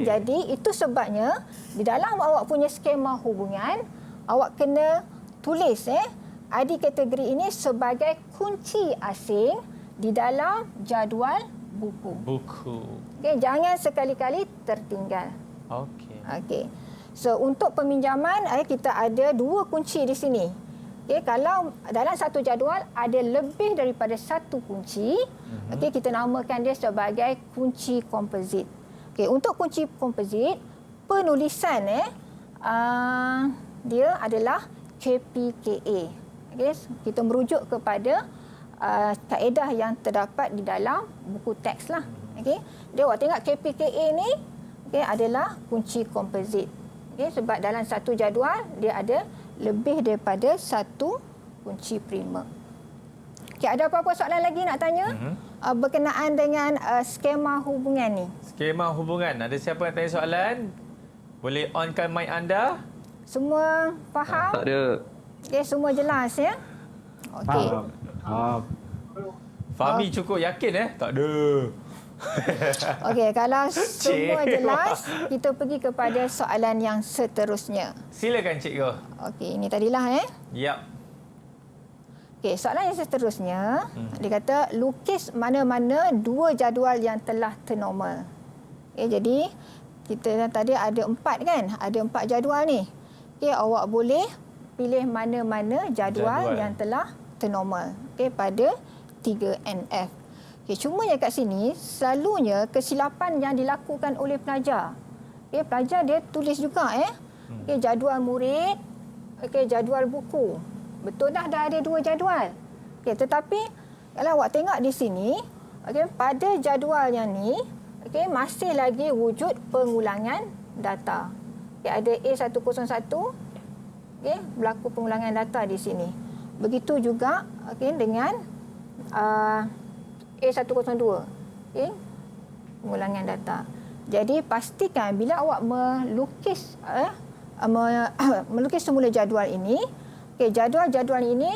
Jadi itu sebabnya di dalam awak punya skema hubungan, awak kena tulis ID kategori ini sebagai kunci asing di dalam jadual buku. Jangan sekali-kali tertinggal. So untuk peminjaman kita ada dua kunci di sini. Kalau dalam satu jadual ada lebih daripada satu kunci, kita namakan dia sebagai kunci komposit. Untuk kunci komposit, penulisan dia adalah KPKA. Kita merujuk kepada kaedah yang terdapat di dalam buku teks lah. Dia awak tengok KPKA ni adalah kunci komposit. Sebab dalam satu jadual dia ada lebih daripada satu kunci prima. Ada apa-apa soalan lagi nak tanya berkenaan dengan skema hubungan ni? Skema hubungan. Ada siapa yang tanya soalan? Boleh onkan mic anda? Semua faham? Tak ada. Semua jelas ya? Fahmi cukup yakin Tak ada. Kalau semua jelas, kita pergi kepada soalan yang seterusnya. Silakan cikgu. Ini tadilah Yap. Soalan yang seterusnya, dia kata lukis mana-mana dua jadual yang telah ternormal. Jadi kita tadi ada 4 kan? Ada 4 jadual ni. Awak boleh pilih mana-mana jadual yang telah ternormal pada 3NF. Cuma yang kat sini selalunya kesilapan yang dilakukan oleh pelajar. Pelajar dia tulis juga jadual murid, jadual buku. Betul dah ada 2 jadual. Tetapi kalau awak tengok di sini, pada jadual yang ni masih lagi wujud pengulangan data. Ada A101 berlaku pengulangan data di sini. Begitu juga dengan A102 pengulangan data. Jadi pastikan bila awak melukis semula jadual ini, jadual-jadual ini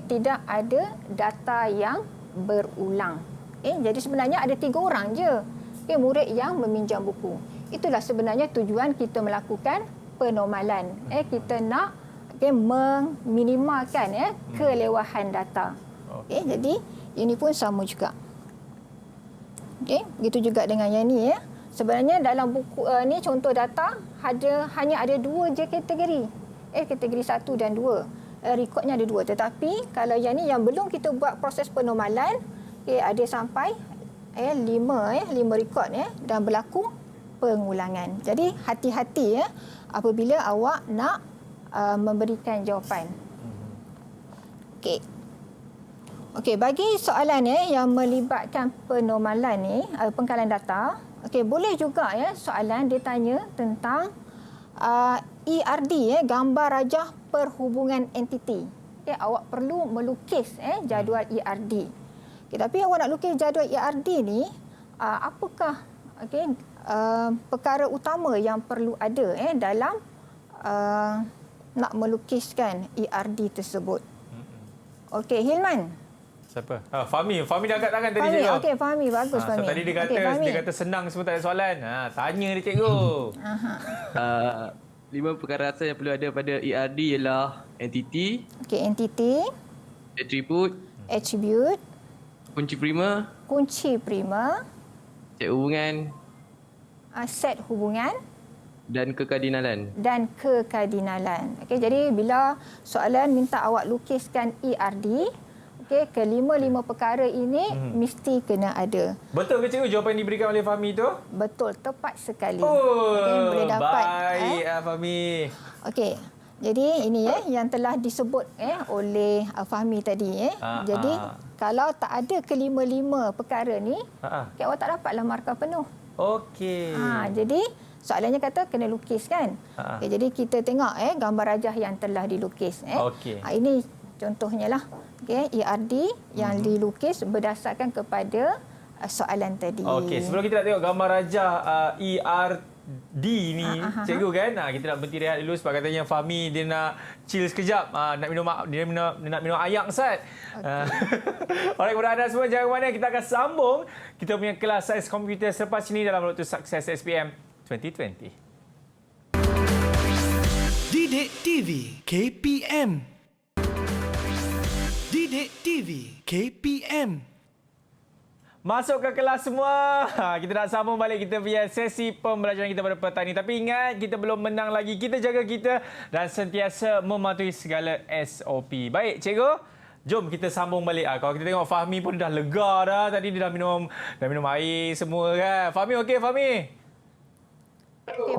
tidak ada data yang berulang. Jadi sebenarnya ada 3 orang je murid yang meminjam buku. Itulah sebenarnya tujuan kita melakukan penormalan. Kita nak meminimalkan kelewahan data. Jadi ini pun sama juga. Begitu juga dengan yang ni Sebenarnya dalam buku ni contoh data hanya ada 2 je kategori. Kategori 1 dan 2. Rekodnya ada 2. Tetapi kalau yang ni yang belum kita buat proses penormalan, ada sampai 5 rekod dan berlaku pengulangan. Jadi hati-hati apabila awak nak memberikan jawapan. Okey, bagi soalan yang melibatkan penormalan ni, pengkalan data, okey, boleh juga soalan dia tanya tentang ERD, gambar rajah perhubungan entiti. Okey, awak perlu melukis jadual ERD. Okey, tapi awak nak lukis jadual ERD ni, apakah perkara utama yang perlu ada dalam nak melukiskan ERD tersebut? Okey, Hilman. Siapa? Fahmi. Fahmi dah angkat tangan tadi, Fahmi, cikgu. okey, Fahmi. Bagus, Fahmi. So, tadi dia kata, Fahmi. dia kata senang semua tak ada soalan. Tanya dia, cikgu. 5 perkara asas yang perlu ada pada ERD ialah entiti, Okey, entiti, attribute, kunci prima, set hubungan set hubungan dan kekardinalan. Okey, jadi bila soalan minta awak lukiskan ERD, okey, kelima-lima perkara ini mesti kena ada. Betul ke, cikgu, jawapan yang diberikan oleh Fahmi tu? Betul, tepat sekali. Oh, okey, boleh dapat. Baik, Fahmi. Okey. Jadi ini yang telah disebut oleh Fahmi tadi. Jadi kalau tak ada kelima-lima perkara ni, okay, awak tak dapatlah markah penuh. Okey. Jadi soalannya kata kena lukis kan. Okay, jadi kita tengok gambar rajah yang telah dilukis. Okey. Ini contohnya lah. Okay, ERD yang dilukis berdasarkan kepada soalan tadi. Okey, sebelum kita nak tengok gambar rajah ERD ni, cikgu kan, kita nak berhenti rehat dulu sebab katanya Fahmi dia nak chill sekejap, nak minum ayak, Ustaz. Alright, kepada anda semua jangan mana, kita akan sambung kita punya kelas sains komputer selepas ini dalam Road to Success SPM 2020. Didik TV KPM. Didik TV KPM. Masuk ke kelas semua. Kita nak sambung balik kita punya sesi pembelajaran kita pada petang ini. Tapi ingat, kita belum menang lagi. Kita jaga kita dan sentiasa mematuhi segala SOP. Baik, cikgu. Jom kita sambung balik. Kalau kita tengok Fahmi pun dah lega dah. Tadi dia dah minum air semua kan. Fahmi okey, Fahmi?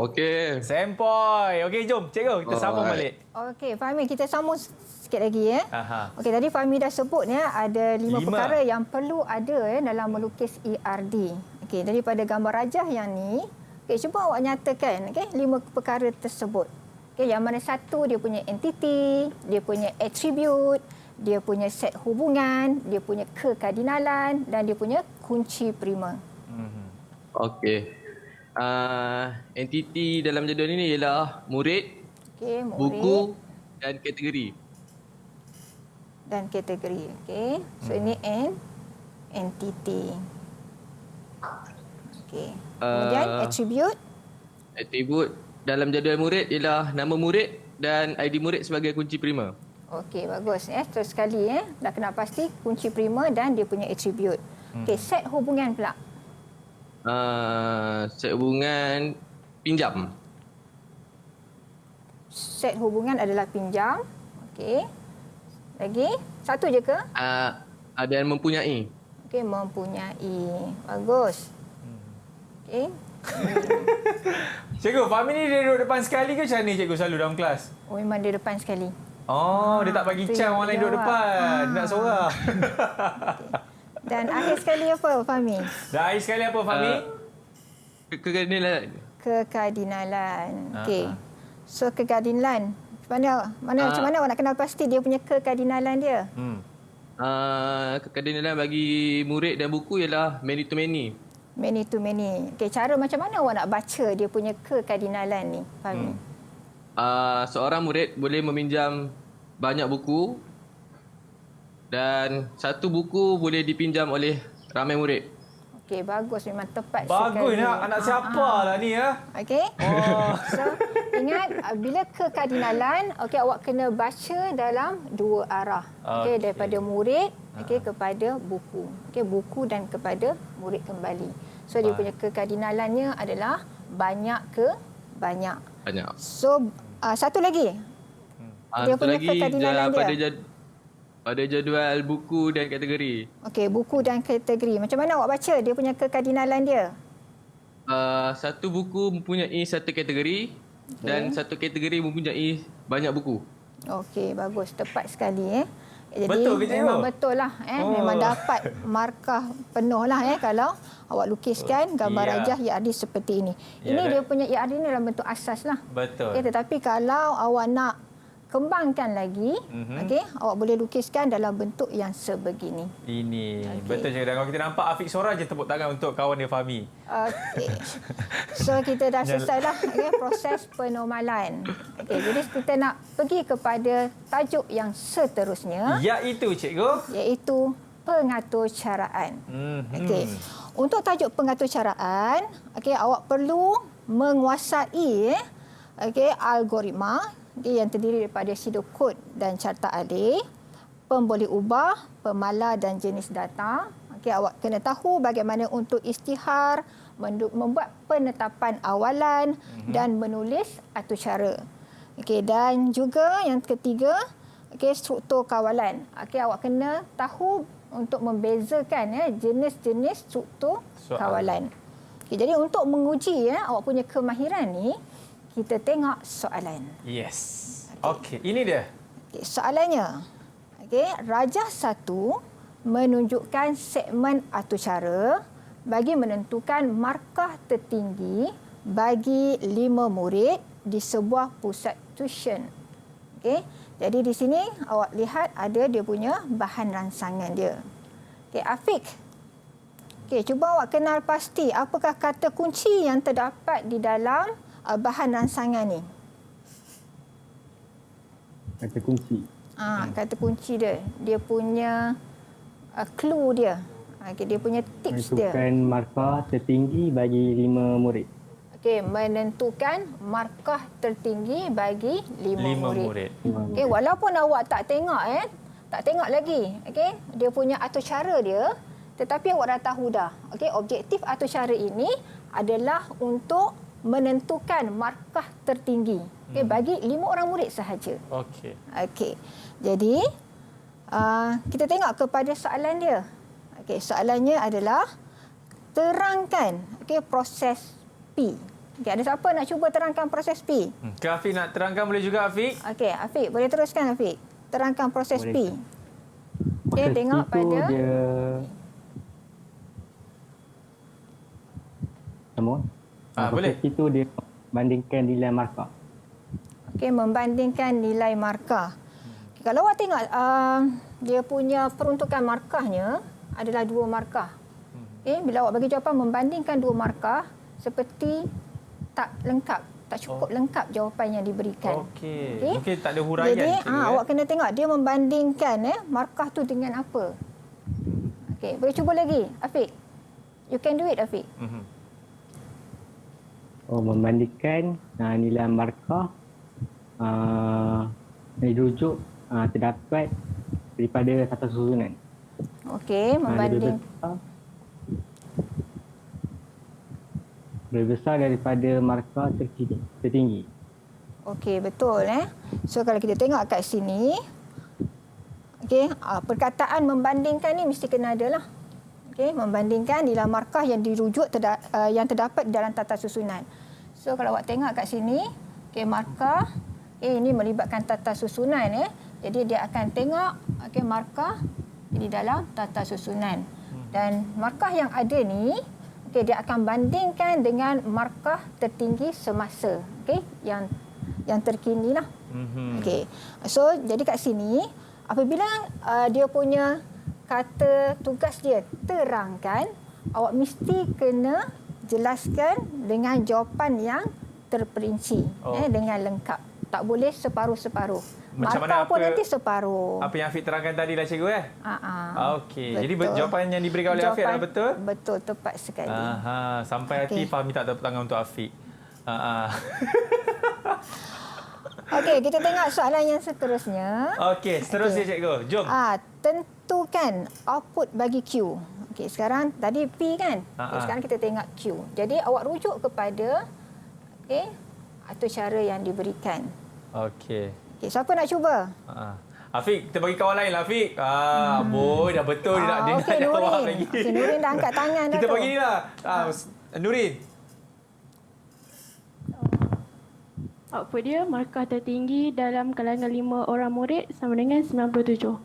Okey. Sempoi. Okey, jom cikgu kita sambung balik. Okey, Fahmi, kita sambung sikit lagi Okey, tadi Fahmi dah sebut ada 5 perkara yang perlu ada dalam melukis ERD. Okey, daripada gambar rajah yang ni, cuba awak nyatakan 5 perkara tersebut. Okey, yang mana satu dia punya entiti, dia punya attribute, dia punya set hubungan, dia punya kekardinalan dan dia punya kunci prima. Okey. Entiti dalam jadual ini ialah murid, buku dan kategori. Okey. So ini entity. Okey. Kemudian attribute. Atribut dalam jadual murid ialah nama murid dan ID murid sebagai kunci prima. Okey, bagus terus sekali dah kena pasti kunci prima dan dia punya attribute. Okey, set hubungan pula. Set hubungan pinjam. Set hubungan adalah pinjam. Okey. Lagi? Satu je ke? Dan mempunyai. Okey, mempunyai. Bagus. Okey. Cikgu, Fahmi ni dia duduk depan sekali ke macam ni cikgu selalu dalam kelas? Oh, memang dia depan sekali. Oh, dia tak bagi can orang lain duduk depan. Dia nak seorang. Dan akhir sekali apa, Fahmi? Dan akhir sekali apa, Fahmi? Kekardinalan. Okey. So, kekardinalan. Macam mana awak nak kenal pasti dia punya kekardinalan dia? Kekardinalan bagi murid dan buku ialah many to many. Many to many. Okey, cara macam mana awak nak baca dia punya kekardinalan ni, Fahmi? Seorang murid boleh meminjam banyak buku dan satu buku boleh dipinjam oleh ramai murid. Okey, bagus, memang tepat bagus sekali. Bagus, anak siapa lah ni ya? Okey. So, ingat bila kekardinalan, okey, awak kena baca dalam dua arah. Okey, daripada murid kepada buku. Okey, buku dan kepada murid kembali. So, dia punya kekardinalannya adalah banyak ke banyak. Banyak. So, satu lagi. Dia punya kekardinalan dia. Pada jadual buku dan kategori. Okey, buku dan kategori. Macam mana awak baca dia punya kekardinalan dia? Satu buku mempunyai satu kategori dan satu kategori mempunyai banyak buku. Okey, bagus. Tepat sekali. Jadi Betul ke, cikgu? memang betul lah. Memang dapat markah penuh lah kalau awak lukiskan gambar Ya. rajah IRD seperti ini. Ya, Ini dan- dia punya IRD ni dalam bentuk asas lah. Betul. Tetapi kalau awak nak kembangkan lagi, awak boleh lukiskan dalam bentuk yang sebegini. Ini. Betul, cikgu. Dan kalau kita nampak Afiq Sora je tepuk tangan untuk kawan dia Fahmi. Okey. So kita dah selesai lah proses penormalan. Jadi kita nak pergi kepada tajuk yang seterusnya, Iaitu, cikgu. iaitu pengaturcaraan. Okey. Untuk tajuk pengaturcaraan, awak perlu menguasai algoritma yang terdiri daripada pseudocode dan carta alih, pemboleh ubah, pemala dan jenis data. Awak kena tahu bagaimana untuk isytihar, membuat penetapan awalan dan menulis aturcara. Dan juga yang ketiga, struktur kawalan. Awak kena tahu untuk membezakan jenis-jenis struktur kawalan. Jadi untuk menguji awak punya kemahiran ni, kita tengok soalan. Yes. Okey, ini dia. Soalannya. Rajah 1 menunjukkan segmen aturcara bagi menentukan markah tertinggi bagi 5 murid di sebuah pusat tuition. Jadi di sini awak lihat ada dia punya bahan rangsangan dia. Afiq. Cuba awak kenal pasti apakah kata kunci yang terdapat di dalam bahan rangsangan ni. Kata kunci. Kata kunci dia. Dia punya clue dia. Dia punya tips dia. Menentukan markah tertinggi bagi 5 murid. Menentukan markah tertinggi bagi 5 murid. murid. Walaupun awak tak tengok tak tengok lagi. Dia punya aturcara dia, tetapi awak dah tahu dah. Objektif aturcara ini adalah untuk menentukan markah tertinggi bagi 5 orang murid sahaja. Okey. Jadi kita tengok kepada soalan dia. Soalannya adalah terangkan proses P. Ada siapa nak cuba terangkan proses P? Ke Afiq nak terangkan boleh juga, Afiq? Afiq boleh teruskan, Afiq. Terangkan proses Boleh. P. Tengok P tu pada dia Semua? Boleh. Proses P tu dia bandingkan nilai markah. Membandingkan nilai markah. Kalau awak tengok dia punya peruntukan markahnya adalah 2 markah. Bila awak bagi jawapan membandingkan 2 markah, seperti tak lengkap, tak cukup lengkap jawapan yang diberikan. Mungkin tak ada huraian. Jadi cikgu, awak kena tengok dia membandingkan markah tu dengan apa. Boleh cuba lagi, Afiq. You can do it, Afiq. Membandingkan nilai markah dirujuk terdapat daripada tata susunan. Membanding lebih besar daripada markah tertinggi. Betul. So kalau kita tengok kat sini, perkataan membandingkan ni mesti kena ada lah. Membandingkan nilai markah yang dirujuk yang terdapat dalam tata susunan. So kalau awak tengok kat sini, markah ini melibatkan tata susunan. Jadi dia akan tengok markah di dalam tata susunan. Dan markah yang ada ni dia akan bandingkan dengan markah tertinggi semasa yang terkini lah. So jadi kat sini apabila dia punya kata tugas dia terangkan, awak mesti kena jelaskan dengan jawapan yang terperinci, dengan lengkap. Tak boleh separuh-separuh. Macam markah mana pun nanti separuh. Apa yang Afiq terangkan tadi lah, cikgu. Okey. Jadi Betul. jawapan yang diberikan oleh Afiq adalah betul? Betul, tepat sekali. Sampai hati Fahmi tak tepuk tangan untuk Afiq. Okey, kita tengok soalan yang seterusnya. Okey, seterusnya cikgu. Jom. Tentukan output bagi Q. Okey, sekarang tadi P kan? Sekarang kita tengok Q. Jadi awak rujuk kepada aturcara yang diberikan. Okey. Siapa nak cuba? Afiq, kita bagi kawan lain lah, Afiq. Boy, dah betul dia nak jawab lagi. Nurin dah angkat tangan dah Kita tu. bagi ni lah. Nurin. Output dia markah tertinggi dalam kalangan 5 orang murid sama dengan 97.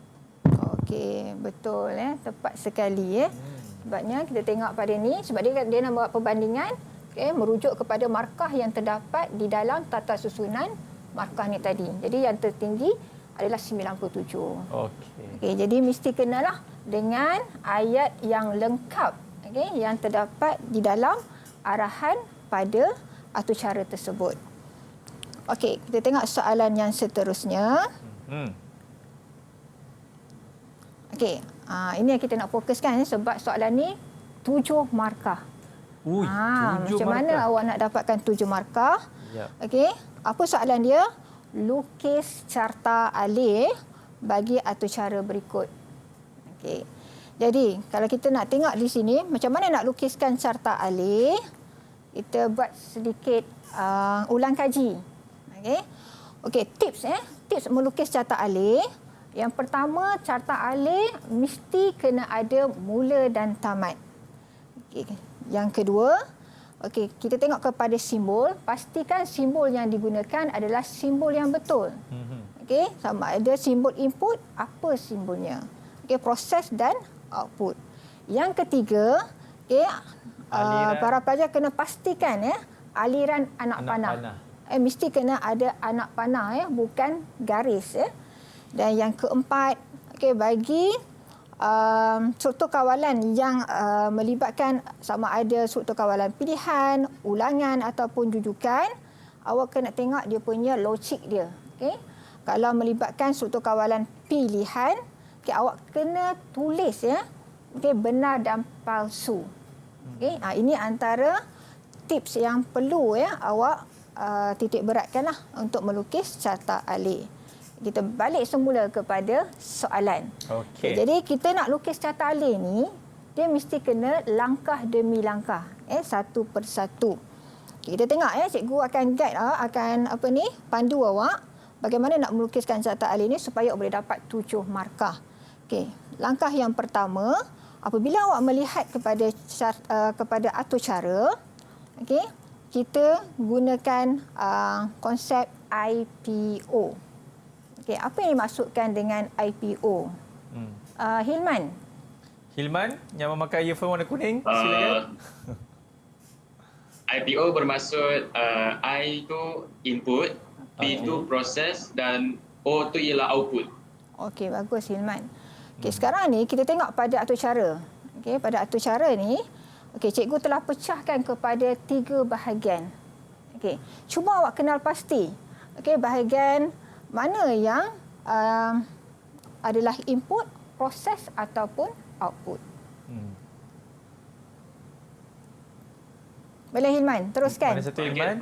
Okey, betul tepat sekali Sebabnya kita tengok pada ni sebab dia nak buat perbandingan merujuk kepada markah yang terdapat di dalam tata susunan markah ni tadi. Jadi yang tertinggi adalah 97. Okey, jadi mesti kenalah dengan ayat yang lengkap yang terdapat di dalam arahan pada atur-cara tersebut. Okey, kita tengok soalan yang seterusnya. Okey, ini yang kita nak fokuskan sebab soalan ni 7 markah. Macam mana awak nak dapatkan 7 markah? Okey, apa soalan dia? Lukis carta alih bagi atur-cara berikut. Okey. Jadi, kalau kita nak tengok di sini macam mana nak lukiskan carta alih, kita buat sedikit ulang kaji. Okey. Okey, tips melukis carta alih. Yang pertama, carta alih mesti kena ada mula dan tamat. Okey. Yang kedua, kita tengok kepada simbol. Pastikan simbol yang digunakan adalah simbol yang betul. Okey, sama ada simbol input, apa simbolnya. Okey, proses dan output. Yang ketiga, para pelajar kena pastikan aliran anak panah. Mesti kena ada anak panah bukan garis Dan yang keempat, bagi struktur kawalan yang melibatkan sama ada struktur kawalan pilihan, ulangan ataupun jujukan, awak kena tengok dia punya logik dia. Kalau melibatkan struktur kawalan pilihan, awak kena tulis benar dan palsu. Ini antara tips yang perlu awak titik beratkanlah untuk melukis carta alih. Kita balik semula kepada soalan. Jadi kita nak lukis carta alih ni, dia mesti kena langkah demi langkah, satu persatu. Kita tengok cikgu akan guide akan pandu awak bagaimana nak melukiskan carta alih ni supaya boleh dapat 7 markah. Langkah yang pertama, apabila awak melihat kepada atur cara, kita gunakan konsep IPO. Apa yang dimaksudkan dengan IPO? Hilman yang memakai earphone warna kuning, silakan. IPO bermaksud I itu input, P itu proses dan O itu ialah output. Okey, bagus Hilman. Sekarang ni kita tengok pada atur cara. Pada atur cara ni, cikgu telah pecahkan kepada 3 bahagian. Cuba awak kenal pasti. Bahagian mana yang adalah input, proses ataupun output. Boleh Hilman, teruskan. Mana satu Hilman?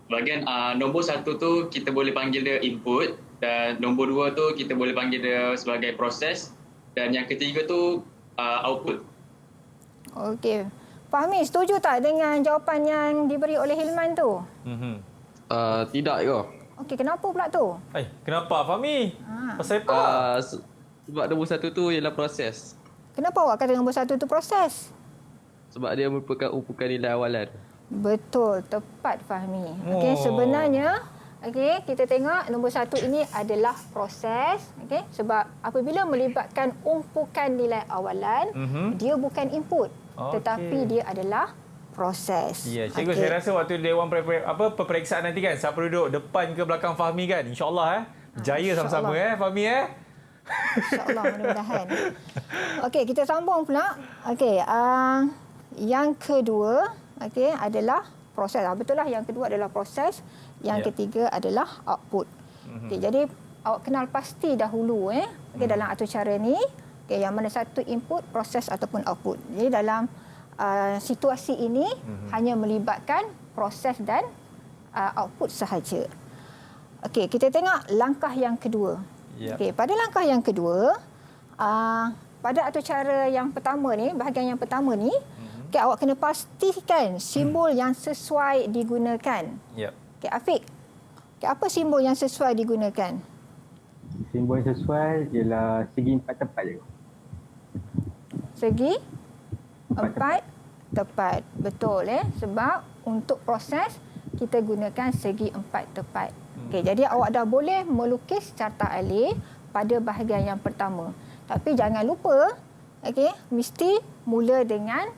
Bahagian nombor 1 tu kita boleh panggil dia input dan nombor 2 tu kita boleh panggil dia sebagai proses dan yang ketiga tu output. Okey. Fahmi, setuju tak dengan jawapan yang diberi oleh Hilman tu? Tidak ke? Okey, kenapa pula tu? Kenapa Fahmi? Pasal apa? Sebab nombor 1 tu ialah proses. Kenapa awak kata nombor 1 tu proses? Sebab dia merupakan umpukan nilai awalan. Betul, tepat Fahmi. Sebenarnya kita tengok nombor 1 ini adalah proses. Sebab apabila melibatkan umpukan nilai awalan, dia bukan input, tetapi dia adalah proses. Ya, cikgu saya rasa waktu dewan peperiksaan nanti kan, siapa duduk depan ke belakang Fahmi kan, insya-Allah berjaya sama-sama Fahmi InsyaAllah, mudah-mudahan. Okey, kita sambung pula. Yang kedua adalah proses. Betul lah, yang kedua adalah proses. Yang ketiga adalah output. Jadi awak kenal pasti dahulu dalam atur cara ni, yang mana satu input, proses ataupun output. Jadi dalam situasi ini hanya melibatkan proses dan output sahaja. Kita tengok langkah yang kedua. Pada langkah yang kedua, pada atur cara yang pertama ni, bahagian yang pertama ni, awak kena pastikan simbol yang sesuai digunakan. Afiq, apa simbol yang sesuai digunakan? Simbol yang sesuai ialah segi 4 tepat je. Segi 4 tepat. Betul sebab untuk proses kita gunakan segi 4 tepat. Jadi awak dah boleh melukis carta alih pada bahagian yang pertama. Tapi jangan lupa, okey, mesti mula dengan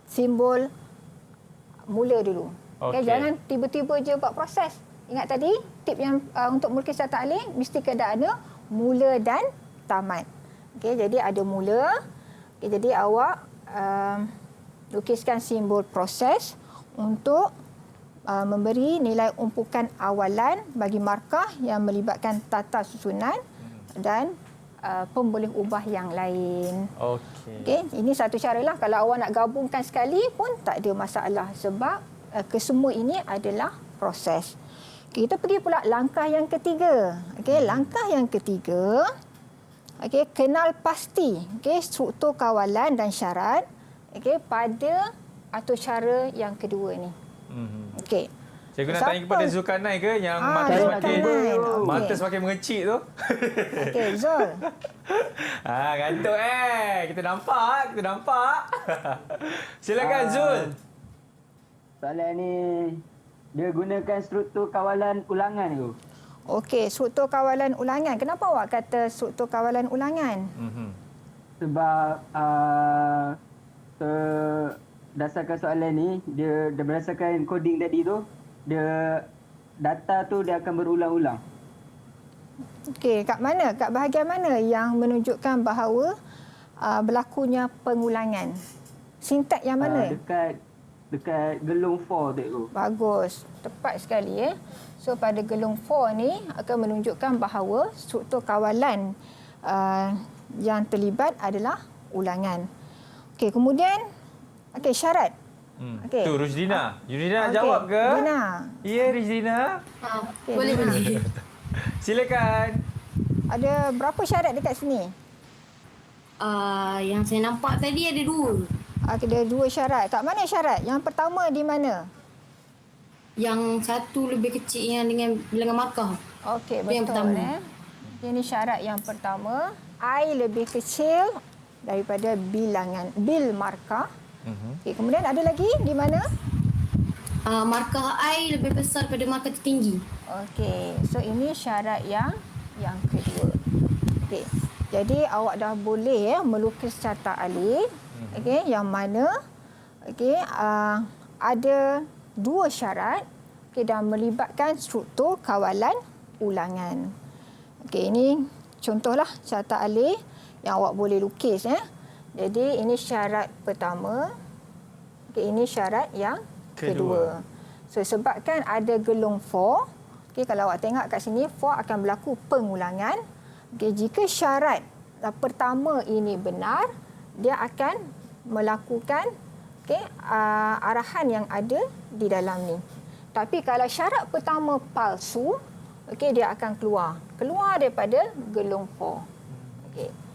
simbol mula dulu. Okay, jangan tiba-tiba je buat proses. Ingat tadi, tip yang untuk melukis carta alih mesti kena ada mula dan tamat. Okey, jadi ada mula. Okay, jadi awak lukiskan simbol proses untuk memberi nilai umpukan awalan bagi markah yang melibatkan tata susunan dan pemboleh ubah yang lain. Okey, ini satu caralah. Kalau awak nak gabungkan sekali pun tak ada masalah sebab kesemua ini adalah proses. Okay, kita pergi pula langkah yang ketiga. Okey, langkah yang ketiga, okey, kenal pasti struktur kawalan dan syarat pada atau cara yang kedua ni. Okey. Cikgu nak tanya kepada Zulkarnain ke yang mata semakin mengecik tu? Okey, Zul. Gantuk Kita nampak. Silakan Zul. Soalan ni dia gunakan struktur kawalan ulangan tu. Okey, struktur kawalan ulangan. Kenapa awak kata struktur kawalan ulangan? Sebab berdasarkan soalan ni, dia berdasarkan coding tadi tu, dia data tu dia akan berulang-ulang. Okey, kat mana? Kat bahagian mana yang menunjukkan bahawa berlakunya pengulangan? Sintaks yang mana? Dekat gelung 4 tu. Bagus. Tepat sekali So pada gelung 4 ni akan menunjukkan bahawa struktur kawalan yang terlibat adalah ulangan. Okey, kemudian syarat. Tu Rusdina. Rusdina nak jawab ke? Rusdina. Ya, Rusdina. Boleh. Silakan. Ada berapa syarat dekat sini? Yang saya nampak tadi ada 2. Ada 2 syarat. Kat mana syarat? Yang pertama di mana? Yang satu lebih kecil yang dengan bilangan markah. Okey, betul. Yang pertama. Ini syarat yang pertama. I lebih kecil daripada bil markah. Okey, kemudian ada lagi di mana? Markah I lebih besar pada markah tertinggi. Okey, so ini syarat yang kedua. Okey, jadi awak dah boleh melukis carta alih. Okey, yang mana ada 2 syarat dan melibatkan struktur kawalan ulangan. Okey, ini contohlah carta alih yang awak boleh lukis Jadi ini syarat pertama. Okey, ini syarat yang kedua. So sebabkan ada gelung 4, kalau awak tengok kat sini 4 akan berlaku pengulangan. Jika syarat pertama ini benar, dia akan melakukan arahan yang ada di dalam ni. Tapi kalau syarat pertama palsu, dia akan keluar daripada gelung 4.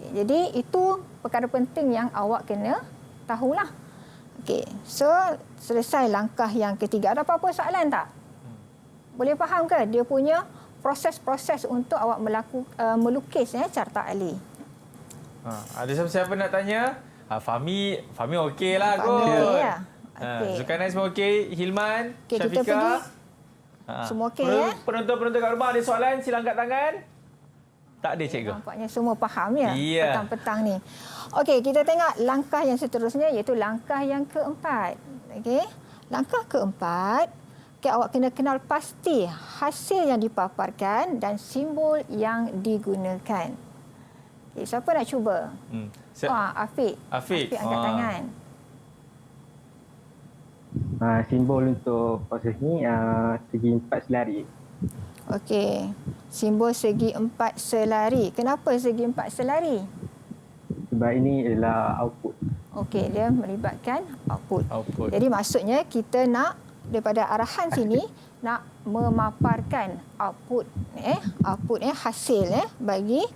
Jadi itu perkara penting yang awak kena tahulah. So selesai langkah yang ketiga. Ada apa-apa soalan tak? Boleh faham ke dia punya proses-proses untuk awak melukis carta alih? Ada siapa-siapa nak tanya? Fahmi okey lah kot. Okey ya. Zulkarnain semua okey. Hilman, Syafiqah. Kita pergi. Semua okey Penonton-penonton kat rumah ada soalan, sila angkat tangan. Tak ada, cikgu. Nampaknya semua faham ya petang-petang ni. Okey, kita tengok langkah yang seterusnya iaitu langkah yang keempat. Okey. Langkah keempat, awak kena kenal pasti hasil yang dipaparkan dan simbol yang digunakan. Okey, siapa nak cuba? Afiq. Afiq angkat tangan. Simbol untuk proses ni segi 4 selari. Okey. Simbol segi 4 selari. Kenapa segi 4 selari? Sebab ini adalah output. Okey, dia melibatkan output. Jadi maksudnya kita nak daripada arahan sini nak memaparkan output hasil bagi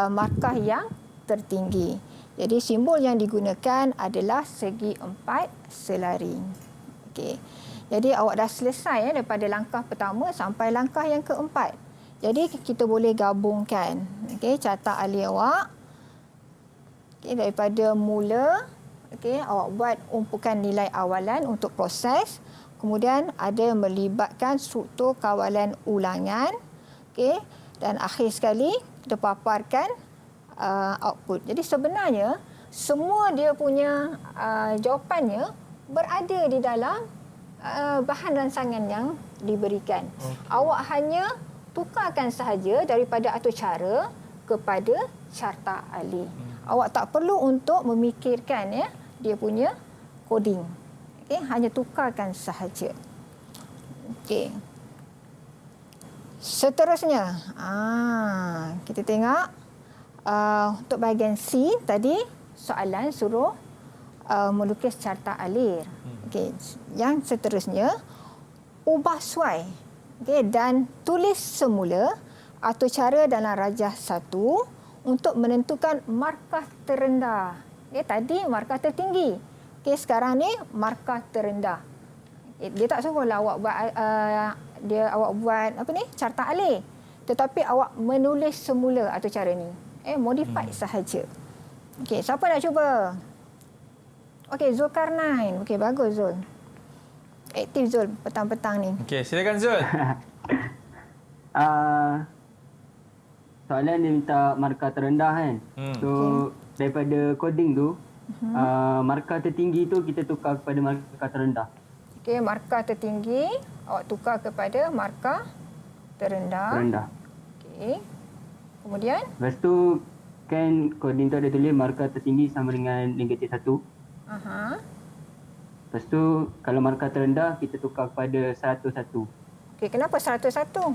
markah yang tertinggi. Jadi simbol yang digunakan adalah segi 4 selari. Okey. Jadi awak dah selesai daripada langkah pertama sampai langkah yang keempat. Jadi kita boleh gabungkan carta alih awak. Daripada mula awak buat umpukan nilai awalan untuk proses. Kemudian ada melibatkan struktur kawalan ulangan. dan akhir sekali kita paparkan output. Jadi sebenarnya semua dia punya jawapannya berada di dalam bahan rangsangan yang diberikan. Awak hanya tukarkan sahaja daripada atur cara kepada carta alih. Awak tak perlu untuk memikirkan dia punya coding. Okey, hanya tukarkan sahaja. Okey. Seterusnya, kita tengok untuk bahagian C tadi soalan suruh melukis carta alir. Okey, yang seterusnya ubah suai. Okey, dan tulis semula atur cara dalam rajah 1 untuk menentukan markah terendah. Okey, tadi markah tertinggi. Okey, sekarang ni markah terendah. Dia tak suruhlah awak buat awak buat apa ni? Carta alih. Tetapi awak menulis semula atur cara ni. Modify sahaja. Okey, siapa nak cuba? Okey, Zulkarnain. Okey, bagus Zul. Aktif Zul petang-petang ni. Okey, silakan Zul. Soalan dia minta markah terendah kan. So daripada coding tu, markah tertinggi tu kita tukar kepada markah terendah. Okey, markah tertinggi awak tukar kepada markah terendah. Terendah. Okey. Kemudian? Lepas tu kan coding tu ada tulis markah tertinggi sama dengan -1. Lepas tu kalau markah terendah kita tukar kepada 101. Okey, kenapa 101?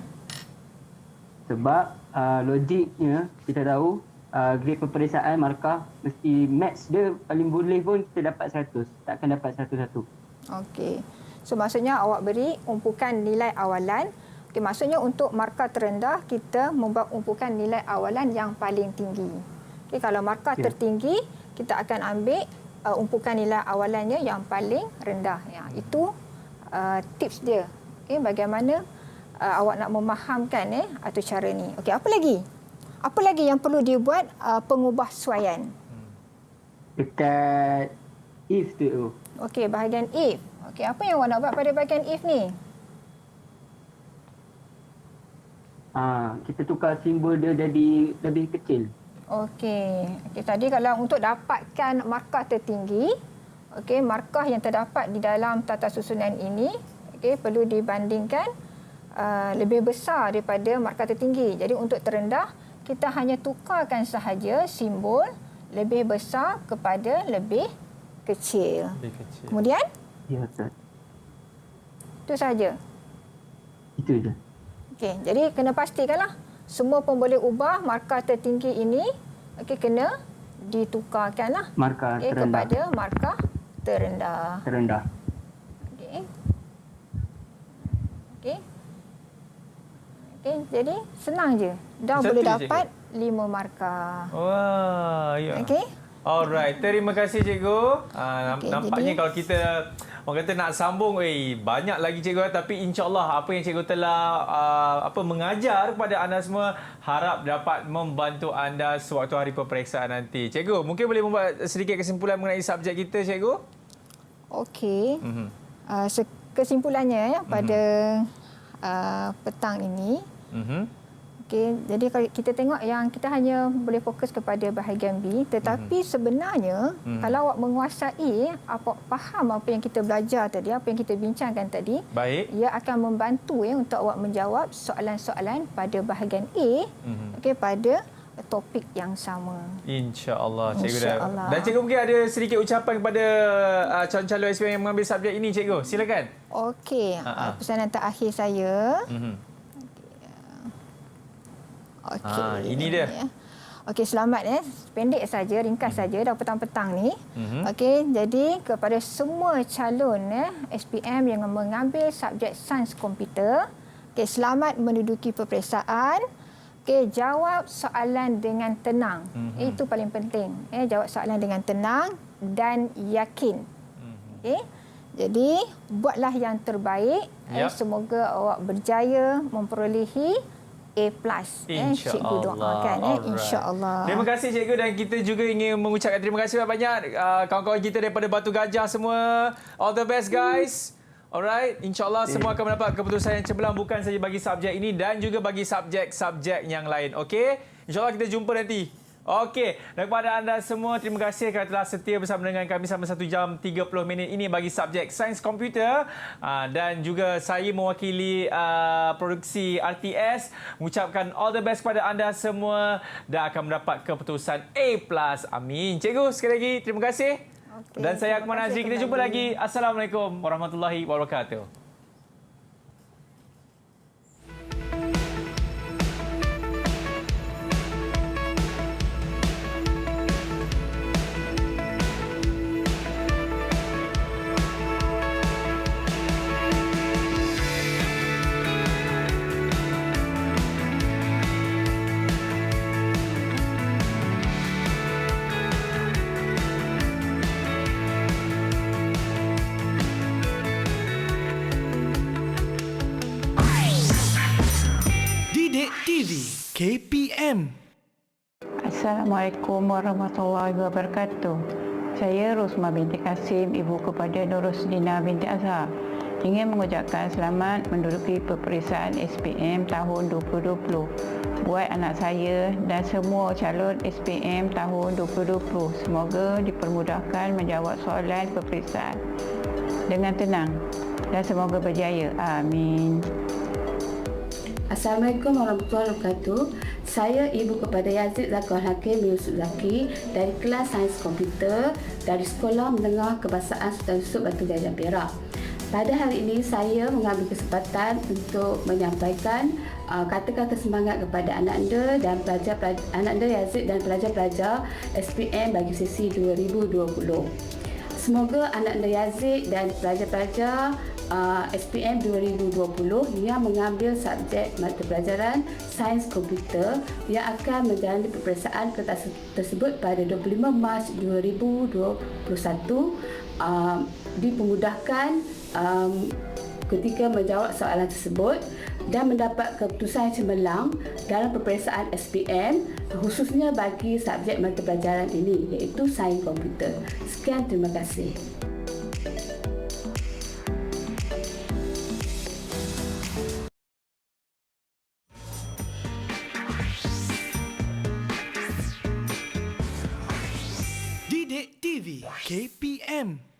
Sebab logiknya kita tahu grade peperiksaan markah mesti max dia paling boleh pun kita dapat 100. Takkan dapat 101. Okey. So maksudnya awak beri umpukan nilai awalan. Okey, maksudnya untuk markah terendah kita membuat umpukan nilai awalan yang paling tinggi. Okey, kalau markah tertinggi kita akan ambil umpukan nilai awalannya yang paling rendah. Ya, itu tips dia. Okey, bagaimana awak nak memahamkan atur cara ni. Okey, apa lagi? Apa lagi yang perlu dibuat pengubah suaian? Dekat if tu. Okey, bahagian if. Okey, apa yang awak nak buat pada bahagian if ni? Kita tukar simbol dia jadi lebih kecil. Okey. Okey, tadi kalau untuk dapatkan markah tertinggi, okey, markah yang terdapat di dalam tata susunan ini, okey, perlu dibandingkan lebih besar daripada markah tertinggi. Jadi untuk terendah, kita hanya tukarkan sahaja simbol lebih besar kepada lebih kecil. Kemudian? Ya, betul. Itu sahaja. Itu je. Okey, jadi kena pastikanlah semua pun boleh ubah markah tertinggi ini, okey, kena ditukarkanlah markah terendah kepada markah terendah. Terendah. Okey. Okey. Okey, jadi senang je. Dah boleh dapat 5 markah. Wah, ya. Okey. Alright, terima kasih cikgu. Okey, Nampaknya jadi, kalau kita orang kata nak sambung, banyak lagi cikgu, tapi insya-Allah apa yang cikgu telah mengajar kepada anda semua harap dapat membantu anda sewaktu hari peperiksaan nanti. Cikgu, mungkin boleh membuat sedikit kesimpulan mengenai subjek kita, cikgu? Okey. Kesimpulannya pada petang ini. Okey, jadi kalau kita tengok yang kita hanya boleh fokus kepada bahagian B, tetapi sebenarnya kalau awak menguasai faham apa yang kita belajar tadi, apa yang kita bincangkan tadi, baik, ia akan membantu untuk awak menjawab soalan-soalan pada bahagian A, okey, pada topik yang sama. InsyaAllah, cikgu. InsyaAllah. Dan cikgu mungkin ada sedikit ucapan kepada calon-calon SPM yang mengambil subjek ini, cikgu. Silakan. Okey, pesanan terakhir saya. Okey. Ini dia. Okey, selamat pendek saja, ringkas saja dah petang-petang ni. Okey, jadi kepada semua calon SPM yang mengambil subjek sains komputer, okey, selamat menduduki peperiksaan. Okey, jawab soalan dengan tenang. Itu paling penting. Jawab soalan dengan tenang dan yakin. Okey. Jadi, buatlah yang terbaik. Semoga awak berjaya memperolehi A+. Cikgu doakan. InsyaAllah. Terima kasih cikgu, dan kita juga ingin mengucapkan terima kasih banyak kawan-kawan kita daripada Batu Gajah semua. All the best guys. Alright, insyaAllah semua akan mendapat keputusan yang cemerlang bukan saja bagi subjek ini dan juga bagi subjek-subjek yang lain. Okey? InsyaAllah kita jumpa nanti. Okey, dan kepada anda semua, terima kasih kerana telah setia bersama dengan kami selama 1 jam 30 minit ini bagi subjek Sains Komputer. Dan juga saya mewakili produksi RTS mengucapkan all the best kepada anda semua dan akan mendapat keputusan A+. Amin. Cikgu, sekali lagi terima kasih. Okay, dan saya Akmal Nazri. Kita jumpa lagi. Assalamualaikum warahmatullahi wabarakatuh. Didik TV KPM. Assalamualaikum warahmatullahi wabarakatuh. Saya Rosma binti Kasim, ibu kepada Nurusdina binti Azhar. Ingin mengucapkan selamat menduduki peperiksaan SPM tahun 2020 buat anak saya dan semua calon SPM tahun 2020. Semoga dipermudahkan menjawab soalan peperiksaan dengan tenang dan semoga berjaya. Amin. Assalamualaikum warahmatullahi wabarakatuh. Saya ibu kepada Yazid Zakwan Hakim Yusuf Zaki dari kelas Sains Komputer dari Sekolah Menengah Kebangsaan Sultan Yusuf Batu Gajah Perak. Pada hari ini saya mengambil kesempatan untuk menyampaikan kata-kata semangat kepada anak anda dan anak anda Yazid dan pelajar-pelajar SPM bagi sesi 2020. Semoga anak anda Yazid dan pelajar-pelajar SPM 2020 yang mengambil subjek mata pelajaran Sains Komputer yang akan menjalani peperiksaan kertas tersebut pada 25 Mac 2021 dipermudahkan ketika menjawab soalan tersebut dan mendapat keputusan yang cemerlang dalam peperiksaan SPM khususnya bagi subjek mata pelajaran ini iaitu Sains Komputer. Sekian, terima kasih. Didik TV KPM.